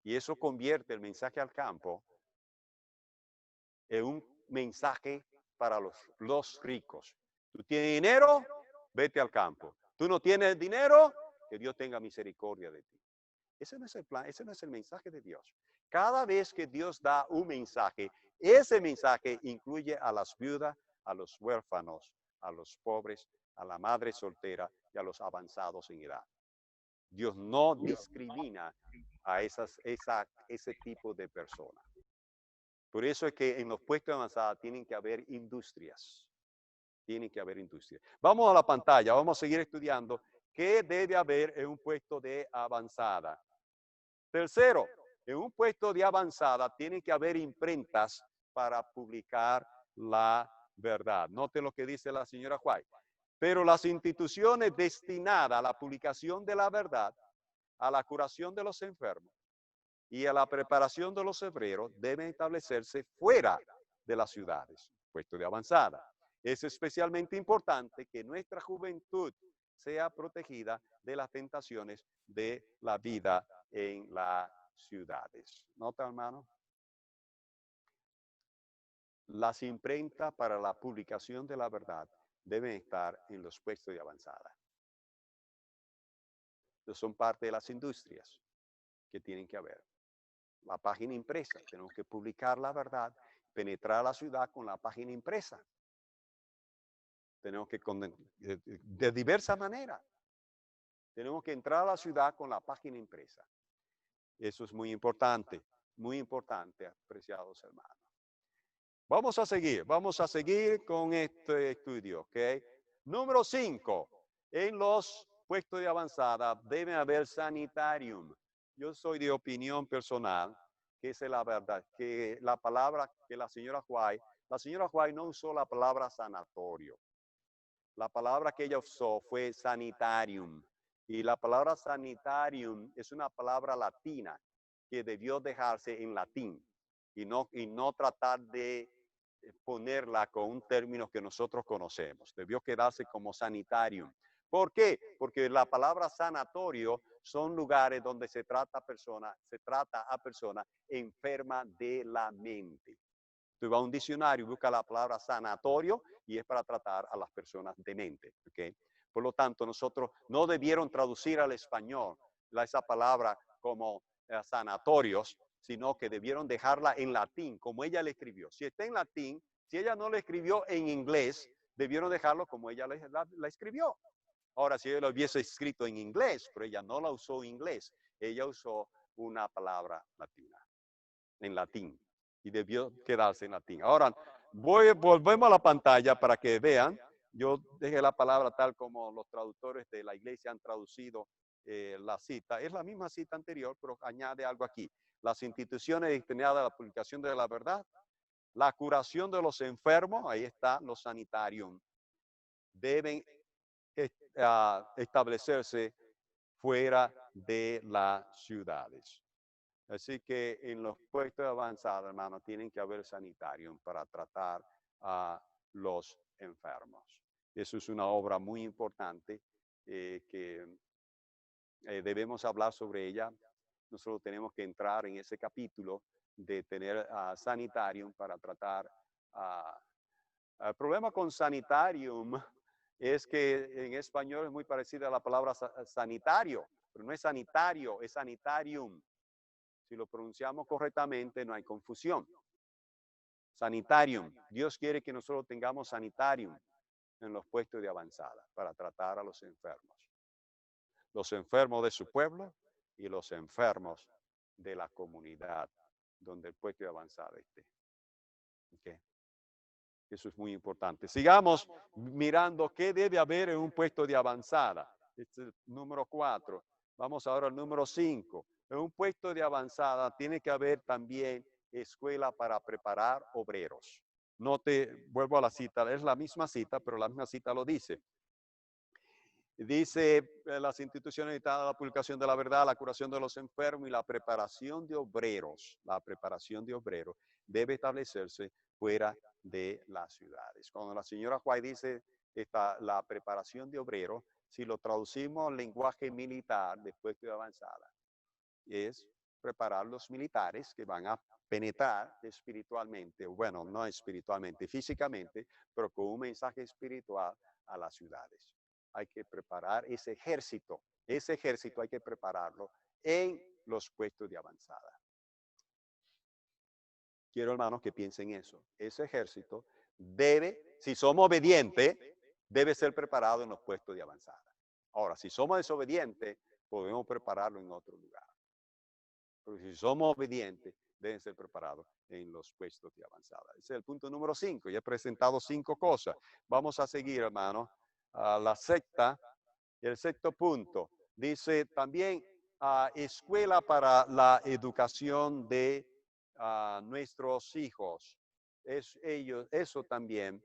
Y eso convierte el mensaje al campo en un mensaje para los ricos. Tú tienes dinero, vete al campo. Tú no tienes dinero, que Dios tenga misericordia de ti. Ese no es el plan, ese no es el mensaje de Dios. Cada vez que Dios da un mensaje, ese mensaje incluye a las viudas, a los huérfanos, a los pobres, a la madre soltera y a los avanzados en edad. Dios no discrimina a ese tipo de personas. Por eso es que en los puestos de avanzada tienen que haber industrias. Tienen que haber industrias. Vamos a la pantalla, vamos a seguir estudiando qué debe haber en un puesto de avanzada. Tercero, en un puesto de avanzada tienen que haber imprentas para publicar la verdad. Note lo que dice la señora White. Pero las instituciones destinadas a la publicación de la verdad, a la curación de los enfermos y a la preparación de los hebreos deben establecerse fuera de las ciudades, puesto de avanzada. Es especialmente importante que nuestra juventud sea protegida de las tentaciones de la vida en las ciudades. ¿Nota, hermano? las imprentas para la publicación de la verdad deben estar en los puestos de avanzada. Son parte de las industrias que tienen que haber. La página impresa, tenemos que publicar la verdad, penetrar la ciudad con la página impresa. Tenemos que, de diversas maneras, tenemos que entrar a la ciudad con la página impresa. Eso es muy importante, apreciados hermanos. Vamos a seguir con este estudio, ¿ok? Número 5, en los puestos de avanzada debe haber sanitarium. Yo soy de opinión personal, que es la verdad, que la palabra que la señora White no usó la palabra sanatorio. La palabra que ella usó fue sanitarium. Y la palabra sanitarium es una palabra latina que debió dejarse en latín y no tratar de ponerla con un término que nosotros conocemos. Debió quedarse como sanitarium. ¿Por qué? Porque la palabra sanatorio son lugares donde se trata a personas enfermas de la mente. Tú vas a un diccionario y busca la palabra sanatorio y es para tratar a las personas de mente. ¿Okay? Por lo tanto, nosotros no debieron traducir al español esa palabra como sanatorios, sino que debieron dejarla en latín, como ella le escribió. Si está en latín, si ella no la escribió en inglés, debieron dejarlo como ella la escribió. Ahora, si ella lo hubiese escrito en inglés, pero ella no la usó en inglés, ella usó una palabra latina, en latín, y debió quedarse en latín. Ahora, volvemos a la pantalla para que vean. Yo dejé la palabra tal como los traductores de la iglesia han traducido la cita. Es la misma cita anterior, pero añade algo aquí. Las instituciones destinadas a la publicación de la verdad, la curación de los enfermos, ahí está, los sanitarium, deben establecerse fuera de las ciudades. Así que en los puestos de avanzada, hermano, tienen que haber sanitarium para tratar a los enfermos. Eso es una obra muy importante que debemos hablar sobre ella. Nosotros tenemos que entrar en ese capítulo de tener sanitarium para tratar. El problema con sanitarium es que en español es muy parecida a la palabra sanitario, pero no es sanitario, es sanitarium. Si lo pronunciamos correctamente, no hay confusión. Sanitarium. Dios quiere que nosotros tengamos sanitarium en los puestos de avanzada para tratar a los enfermos. Los enfermos de su pueblo y los enfermos de la comunidad donde el puesto de avanzada esté. Okay. Eso es muy importante. Sigamos mirando qué debe haber en un puesto de avanzada. Este es el número 4. Vamos ahora al número 5. En un puesto de avanzada tiene que haber también escuela para preparar obreros. Vuelvo a la cita, es la misma cita, pero la misma cita lo dice. Dice las instituciones dedicadas a la publicación de la verdad, la curación de los enfermos y la preparación de obreros. La preparación de obreros debe establecerse fuera de las ciudades. Cuando la señora White dice la preparación de obreros, si lo traducimos al lenguaje militar después de avanzada, es preparar los militares que van a penetrar espiritualmente, bueno, no espiritualmente, físicamente, pero con un mensaje espiritual a las ciudades. Hay que preparar ese ejército hay que prepararlo en los puestos de avanzada. Quiero, hermanos, que piensen eso. Ese ejército debe, si somos obedientes, debe ser preparado en los puestos de avanzada. Ahora, si somos desobedientes, podemos prepararlo en otro lugar. Pero si somos obedientes, deben ser preparados en los puestos de avanzada. Ese es el punto número 5. Ya he presentado 5 cosas. Vamos a seguir, hermanos. La sexta, el sexto punto. Dice también escuela para la educación de nuestros hijos. Eso también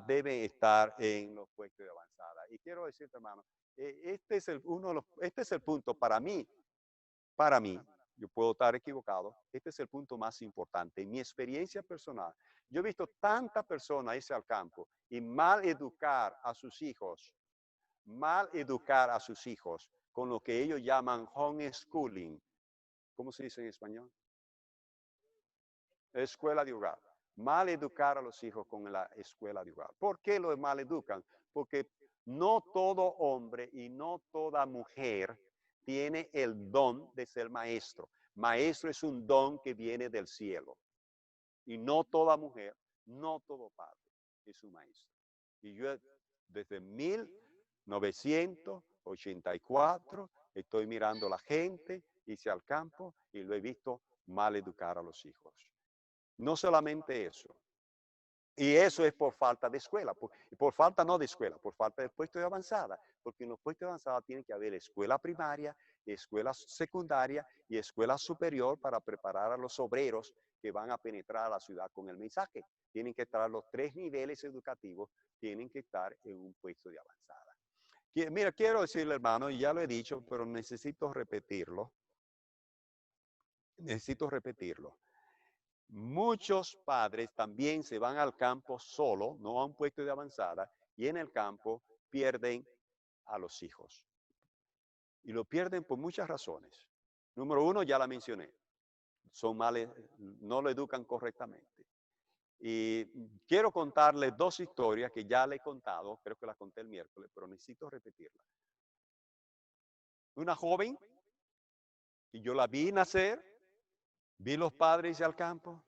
debe estar en los puestos de avanzada. Y quiero decirte, hermano, este es el punto para mí, yo puedo estar equivocado, este es el punto más importante. En mi experiencia personal, yo he visto tantas personas irse al campo y mal educar a sus hijos con lo que ellos llaman homeschooling. ¿Cómo se dice en español? Escuela de hogar. mal educar a los hijos con la escuela de hogar. ¿Por qué los mal educan? Porque no todo hombre y no toda mujer tiene el don de ser maestro. Maestro es un don que viene del cielo. Y no toda mujer, no todo padre es un maestro. Y yo desde 1984 estoy mirando a la gente, hice al campo y lo he visto mal educar a los hijos. No solamente eso. Y eso es por falta de escuela, por falta no de escuela, por falta de puesto de avanzada, porque en los puestos de avanzada tiene que haber escuela primaria, escuela secundaria y escuela superior para preparar a los obreros que van a penetrar a la ciudad con el mensaje. Tienen que estar los 3 niveles educativos, tienen que estar en un puesto de avanzada. Mira, quiero decirle, hermano, y ya lo he dicho, pero necesito repetirlo. Necesito repetirlo. Muchos padres también se van al campo solo, no a un puesto de avanzada, y en el campo pierden a los hijos. Y lo pierden por muchas razones. Número uno, ya la mencioné, son males, no lo educan correctamente. Y quiero contarles 2 historias que ya le he contado, creo que las conté el miércoles, pero necesito repetirlas. Una joven, y yo la vi nacer, vi los padres al campo,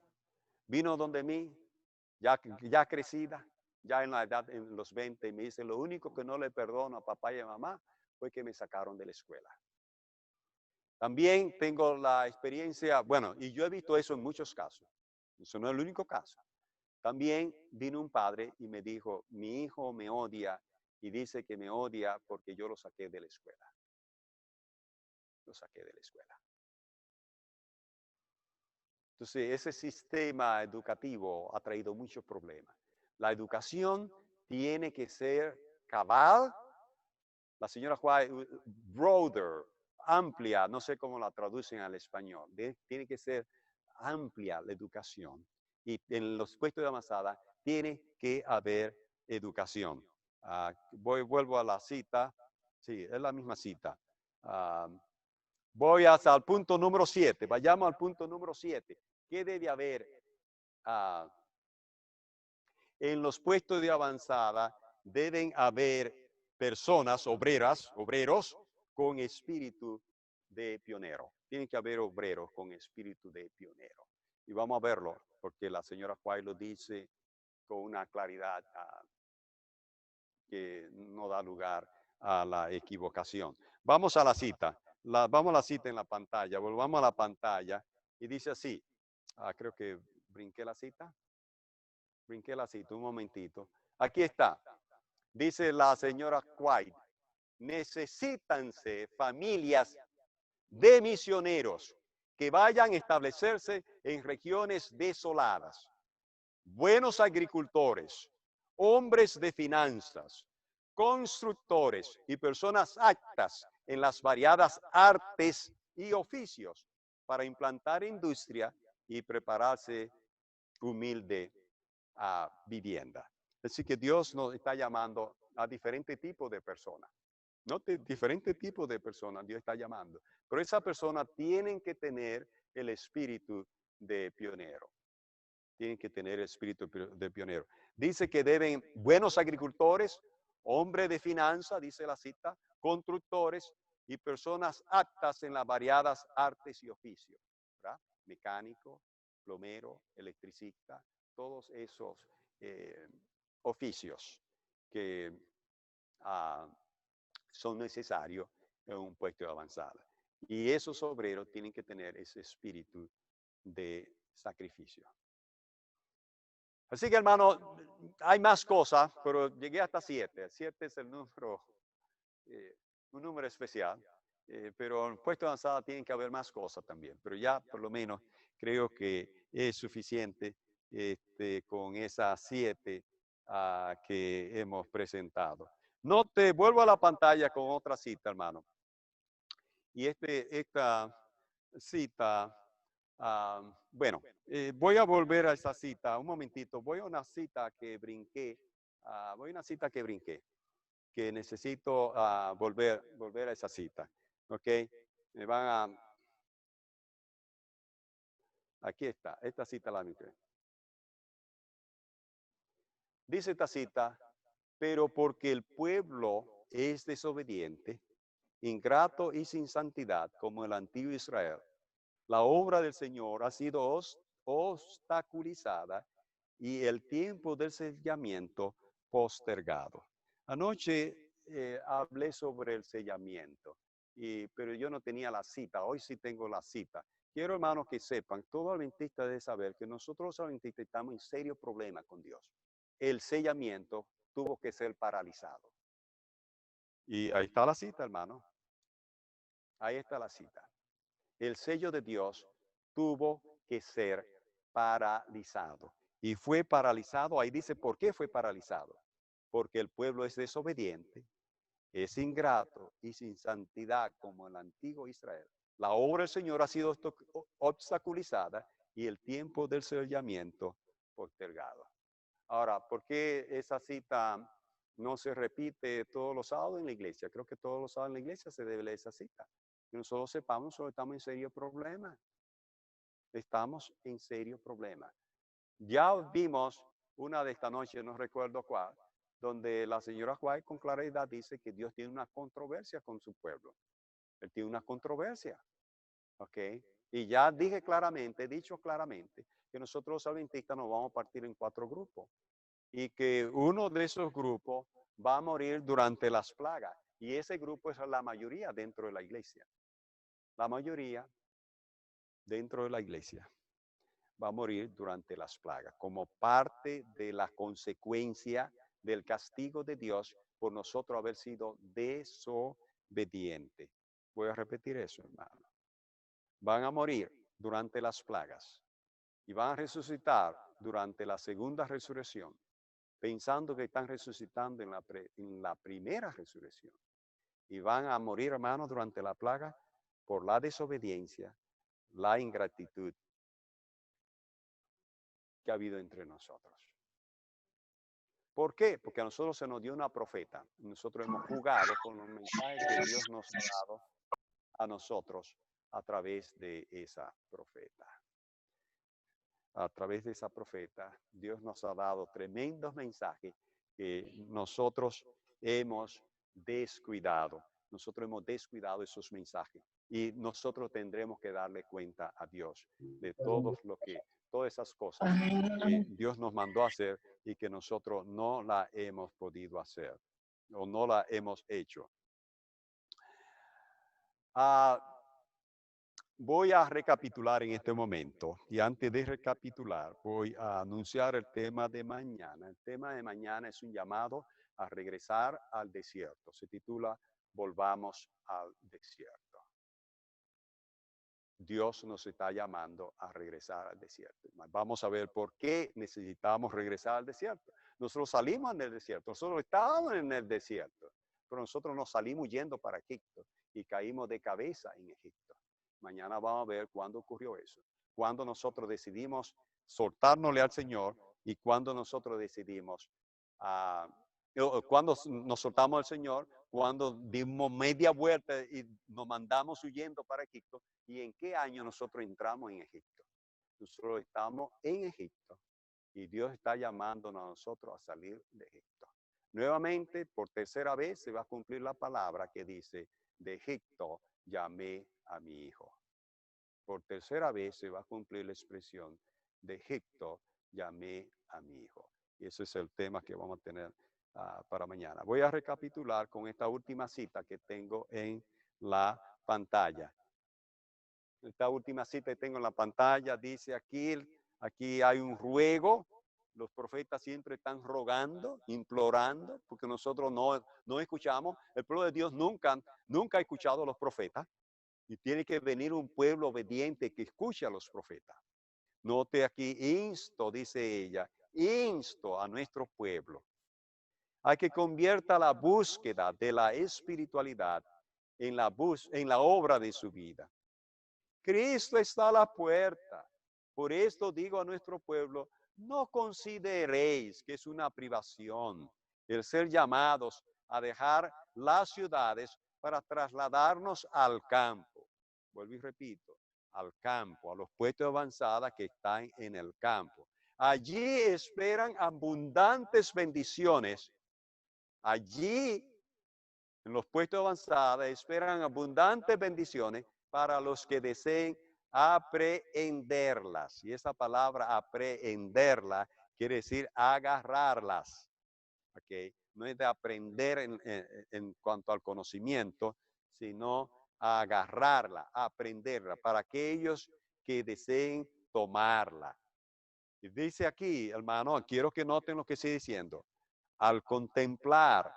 vino donde mí, ya crecida, ya en la edad, en los 20, y me dice, lo único que no le perdono a papá y a mamá fue que me sacaron de la escuela. También tengo la experiencia, bueno, y yo he visto eso en muchos casos. Eso no es el único caso. También vino un padre y me dijo, mi hijo me odia y dice que me odia porque yo lo saqué de la escuela. Lo saqué de la escuela. Entonces, ese sistema educativo ha traído muchos problemas. La educación tiene que ser cabal. La señora Juárez, broader, amplia, no sé cómo la traducen al español. Tiene que ser amplia la educación. Y en los puestos de avanzada tiene que haber educación. Vuelvo a la cita. Sí, es la misma cita. Voy hasta el punto número 7. Vayamos al punto número 7. ¿Qué debe haber en los puestos de avanzada? Deben haber personas, obreros, con espíritu de pionero. Tienen que haber obreros con espíritu de pionero. Y vamos a verlo, porque la señora White lo dice con una claridad que no da lugar a la equivocación. Vamos a la cita. Vamos a la cita en la pantalla. Volvamos a la pantalla. Y dice así. Creo que brinqué la cita. Brinqué la cita, un momentito. Aquí está. Dice la señora White. Necesítanse familias de misioneros que vayan a establecerse en regiones desoladas. Buenos agricultores, hombres de finanzas, constructores y personas aptas en las variadas artes y oficios para implantar industria y prepararse humilde a vivienda. Así que Dios nos está llamando a diferentes tipos de personas. No, diferentes tipos de personas Dios está llamando. Pero esas personas tienen que tener el espíritu de pionero. Tienen que tener el espíritu de pionero. Dice que deben buenos agricultores, hombres de finanzas, dice la cita, constructores y personas aptas en las variadas artes y oficios. ¿Verdad? Mecánico, plomero, electricista, todos esos oficios que son necesarios en un puesto de avanzada. Y esos obreros tienen que tener ese espíritu de sacrificio. Así que, hermano, hay más cosas, pero llegué hasta 7. 7 es el número, un número especial. Pero en puesto de avanzada tienen que haber más cosas también. Pero ya, por lo menos, creo que es suficiente con esas 7 que hemos presentado. No te vuelvo a la pantalla con otra cita, hermano. Y esta cita, bueno, voy a volver a esa cita, un momentito, voy a una cita que brinqué, que necesito volver a esa cita, ¿ok? Me van a, aquí está, esta cita la brinqué. Dice esta cita, pero porque el pueblo es desobediente, ingrato y sin santidad como el antiguo Israel, la obra del Señor ha sido obstaculizada y el tiempo del sellamiento postergado. Anoche hablé sobre el sellamiento, pero yo no tenía la cita. Hoy sí tengo la cita. Quiero, hermanos, que sepan, todo adventista debe saber que nosotros los adventistas estamos en serio problema con Dios. El sellamiento tuvo que ser paralizado. Y ahí está la cita, hermano. Ahí está la cita. El sello de Dios tuvo que ser paralizado. Y fue paralizado, ahí dice, ¿por qué fue paralizado? Porque el pueblo es desobediente, es ingrato y sin santidad como el antiguo Israel. La obra del Señor ha sido obstaculizada y el tiempo del sellamiento postergado. Ahora, ¿por qué esa cita no se repite todos los sábados en la iglesia? Creo que todos los sábados en la iglesia se debe leer esa cita. Que nosotros sepamos, nosotros estamos en serio problema. Estamos en serio problema. Ya vimos una de esta noche, no recuerdo cuál, donde la señora White con claridad dice que Dios tiene una controversia con su pueblo. Él tiene una controversia, ¿ok? Y ya dije claramente, he dicho claramente, que nosotros los adventistas nos vamos a partir en 4 grupos y que uno de esos grupos va a morir durante las plagas. Y ese grupo es la mayoría dentro de la iglesia. La mayoría dentro de la iglesia va a morir durante las plagas, como parte de la consecuencia del castigo de Dios por nosotros haber sido desobedientes. Voy a repetir eso, hermano. Van a morir durante las plagas y van a resucitar durante la segunda resurrección, pensando que están resucitando en la primera resurrección. Y van a morir, hermanos, durante la plaga por la desobediencia, la ingratitud que ha habido entre nosotros. ¿Por qué? Porque a nosotros se nos dio una profeta. Nosotros hemos jugado con los mensajes que Dios nos ha dado a nosotros a través de esa profeta. A través de esa profeta, Dios nos ha dado tremendos mensajes que nosotros hemos descuidado. Nosotros hemos descuidado esos mensajes y nosotros tendremos que darle cuenta a Dios de todas esas cosas que Dios nos mandó a hacer y que nosotros no la hemos podido hacer o no la hemos hecho. Voy a recapitular en este momento y antes de recapitular voy a anunciar el tema de mañana. El tema de mañana es un llamado a regresar al desierto. Se titula Volvamos al desierto. Dios nos está llamando a regresar al desierto. Vamos a ver por qué necesitamos regresar al desierto. Nosotros salimos en el desierto, nosotros estábamos en el desierto, pero nosotros nos salimos yendo para Egipto y caímos de cabeza en Egipto. Mañana vamos a ver cuándo ocurrió eso. Cuando nosotros decidimos soltárnosle al Señor y cuando nosotros decidimos, cuando nos soltamos al Señor, cuando dimos media vuelta y nos mandamos huyendo para Egipto y en qué año nosotros entramos en Egipto. Nosotros estamos en Egipto y Dios está llamándonos a nosotros a salir de Egipto. Nuevamente, por tercera vez, se va a cumplir la palabra que dice, de Egipto llamé a mi hijo. Por tercera vez se va a cumplir la expresión, de Egipto llamé a mi hijo. Y ese es el tema que vamos a tener para mañana. Voy a recapitular con esta última cita que tengo en la pantalla. Esta última cita que tengo en la pantalla dice aquí hay un ruego. Los profetas siempre están rogando, implorando, porque nosotros no escuchamos. El pueblo de Dios nunca ha escuchado a los profetas. Y tiene que venir un pueblo obediente que escuche a los profetas. Note aquí, dice ella, insto a nuestro pueblo a que convierta la búsqueda de la espiritualidad en la obra de su vida. Cristo está a la puerta. Por esto digo a nuestro pueblo, no consideréis que es una privación el ser llamados a dejar las ciudades para trasladarnos al campo. Vuelvo y repito, al campo, a los puestos de avanzada que están en el campo. Allí esperan abundantes bendiciones. Allí, en los puestos avanzados, esperan abundantes bendiciones para los que deseen aprehenderlas. Y esa palabra aprehenderla quiere decir agarrarlas. ¿Okay? No es de aprender en cuanto al conocimiento, sino agarrarla, aprenderla, para aquellos que deseen tomarla. Y dice aquí, hermano, quiero que noten lo que estoy diciendo. Al contemplar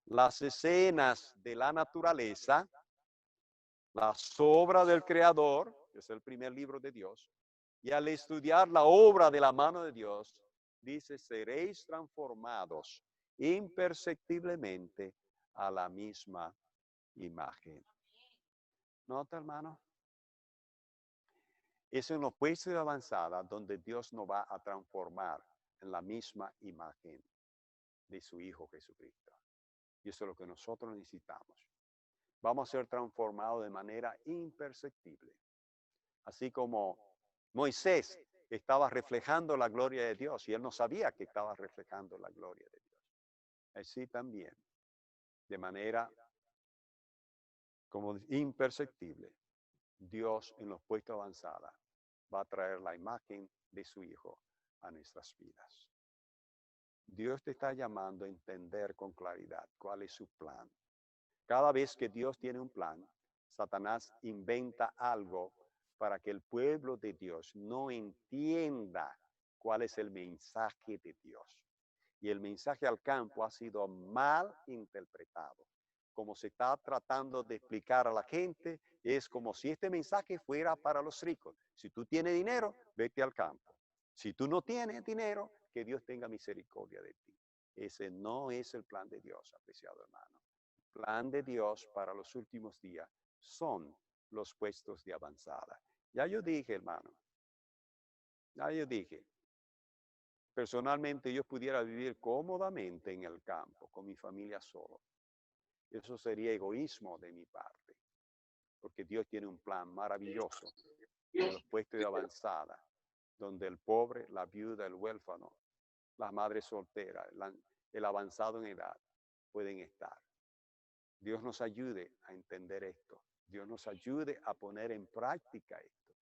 las escenas de la naturaleza, las obras del Creador, que es el primer libro de Dios, y al estudiar la obra de la mano de Dios, dice, seréis transformados imperceptiblemente a la misma imagen. ¿Nota, hermano? Es en los puestos de avanzada donde Dios nos va a transformar en la misma imagen de su Hijo Jesucristo. Y eso es lo que nosotros necesitamos. Vamos a ser transformados de manera imperceptible. Así como Moisés estaba reflejando la gloria de Dios y él no sabía que estaba reflejando la gloria de Dios. Así también, de manera como imperceptible, Dios en los puestos avanzados va a traer la imagen de su Hijo a nuestras vidas. Dios te está llamando a entender con claridad cuál es su plan. Cada vez que Dios tiene un plan, Satanás inventa algo para que el pueblo de Dios no entienda cuál es el mensaje de Dios. Y el mensaje al campo ha sido mal interpretado. Como se está tratando de explicar a la gente, es como si este mensaje fuera para los ricos. Si tú tienes dinero, vete al campo. Si tú no tienes dinero, que Dios tenga misericordia de ti. Ese no es el plan de Dios, apreciado hermano. El plan de Dios para los últimos días son los puestos de avanzada. Ya yo dije, hermano, ya yo dije, personalmente yo pudiera vivir cómodamente en el campo con mi familia solo. Eso sería egoísmo de mi parte, porque Dios tiene un plan maravilloso en los puestos de avanzada, donde el pobre, la viuda, el huérfano, la madre soltera, el avanzado en edad pueden estar. Dios nos ayude a entender esto. Dios nos ayude a poner en práctica esto.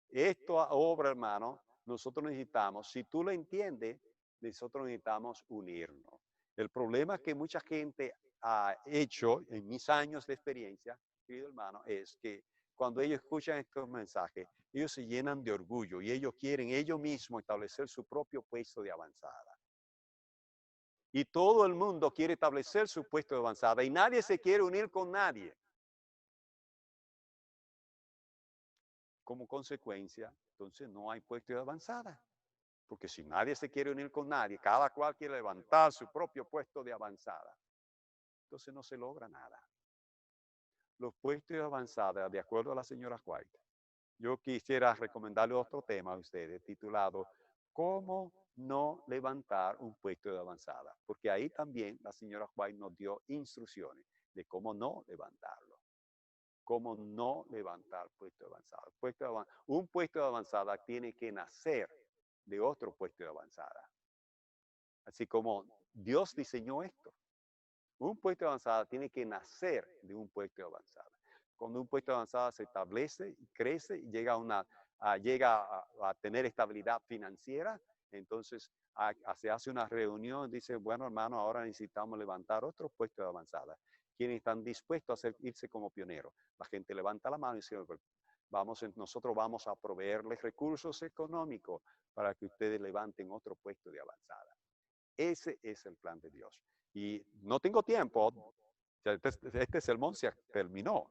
Esta obra, hermano, nosotros necesitamos, si tú lo entiendes, nosotros necesitamos unirnos. El problema que mucha gente ha hecho en mis años de experiencia, querido hermano, es que cuando ellos escuchan estos mensajes, ellos se llenan de orgullo y ellos quieren ellos mismos establecer su propio puesto de avanzada. Y todo el mundo quiere establecer su puesto de avanzada y nadie se quiere unir con nadie. Como consecuencia, entonces no hay puesto de avanzada. Porque si nadie se quiere unir con nadie, cada cual quiere levantar su propio puesto de avanzada, entonces no se logra nada. Los puestos de avanzada, de acuerdo a la señora White, yo quisiera recomendarle otro tema a ustedes titulado ¿Cómo no levantar un puesto de avanzada? Porque ahí también la señora White nos dio instrucciones de cómo no levantarlo. Cómo no levantar puesto de avanzada. Un puesto de avanzada tiene que nacer de otro puesto de avanzada. Así como Dios diseñó esto. Un puesto de avanzada tiene que nacer de un puesto de avanzada. Cuando un puesto de avanzada se establece, crece y llega a tener estabilidad financiera, entonces se hace una reunión y dice, bueno hermano, ahora necesitamos levantar otro puesto de avanzada. Quienes están dispuestos a irse como pioneros. La gente levanta la mano y dice, nosotros vamos a proveerles recursos económicos para que ustedes levanten otro puesto de avanzada. Ese es el plan de Dios. Y no tengo tiempo, este sermón se terminó,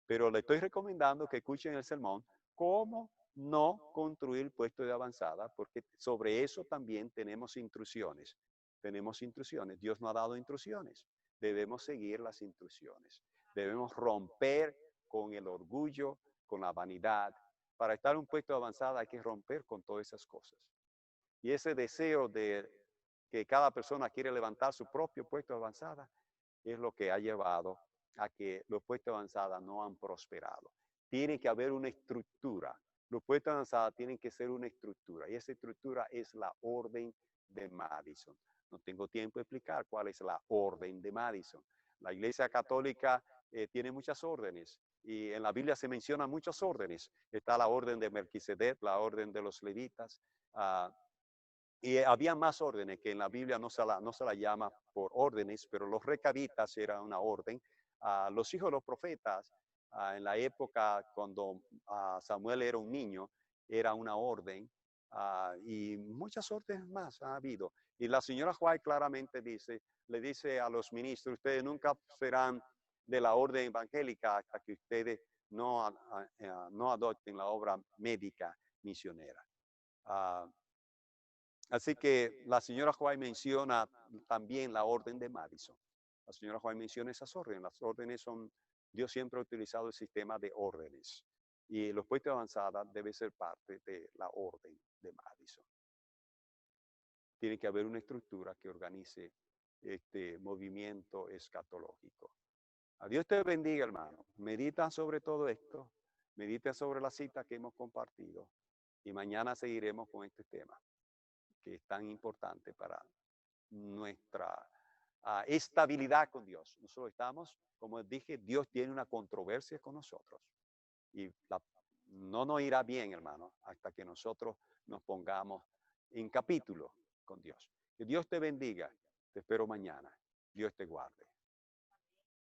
pero le estoy recomendando que escuchen el sermón, cómo no construir puestos de avanzada, porque sobre eso también tenemos instrucciones. Tenemos instrucciones, Dios nos ha dado instrucciones, debemos seguir las instrucciones, debemos romper con el orgullo, con la vanidad. Para estar en un puesto de avanzada hay que romper con todas esas cosas. Y ese deseo de que cada persona quiere levantar su propio puesto de avanzada, es lo que ha llevado a que los puestos de avanzada no han prosperado. Tiene que haber una estructura, Los puestos de avanzada tienen que ser una estructura y esa estructura es la orden de Madison. No tengo tiempo de explicar cuál es la orden de Madison. La Iglesia Católica tiene muchas órdenes y en la Biblia se mencionan muchas órdenes. Está la orden de Melquisedec, la orden de los levitas, y había más órdenes que en la Biblia no se la llama por órdenes, pero los recabitas era una orden. Los hijos de los profetas, en la época cuando Samuel era un niño, era una orden, y muchas órdenes más ha habido. Y la señora White claramente le dice a los ministros, ustedes nunca serán de la orden evangélica hasta que ustedes no adopten la obra médica misionera. Así que la señora White menciona también la orden de Madison. La señora White menciona esas órdenes. Las órdenes son, Dios siempre ha utilizado el sistema de órdenes. Y los puestos de avanzada debe ser parte de la orden de Madison. Tiene que haber una estructura que organice este movimiento escatológico. A Dios te bendiga, hermano. Medita sobre todo esto. Medita sobre la cita que hemos compartido. Y mañana seguiremos con este tema, que es tan importante para nuestra estabilidad con Dios. Nosotros estamos, como dije, Dios tiene una controversia con nosotros. Y no nos irá bien, hermano, hasta que nosotros nos pongamos en capítulo con Dios. Que Dios te bendiga. Te espero mañana. Dios te guarde.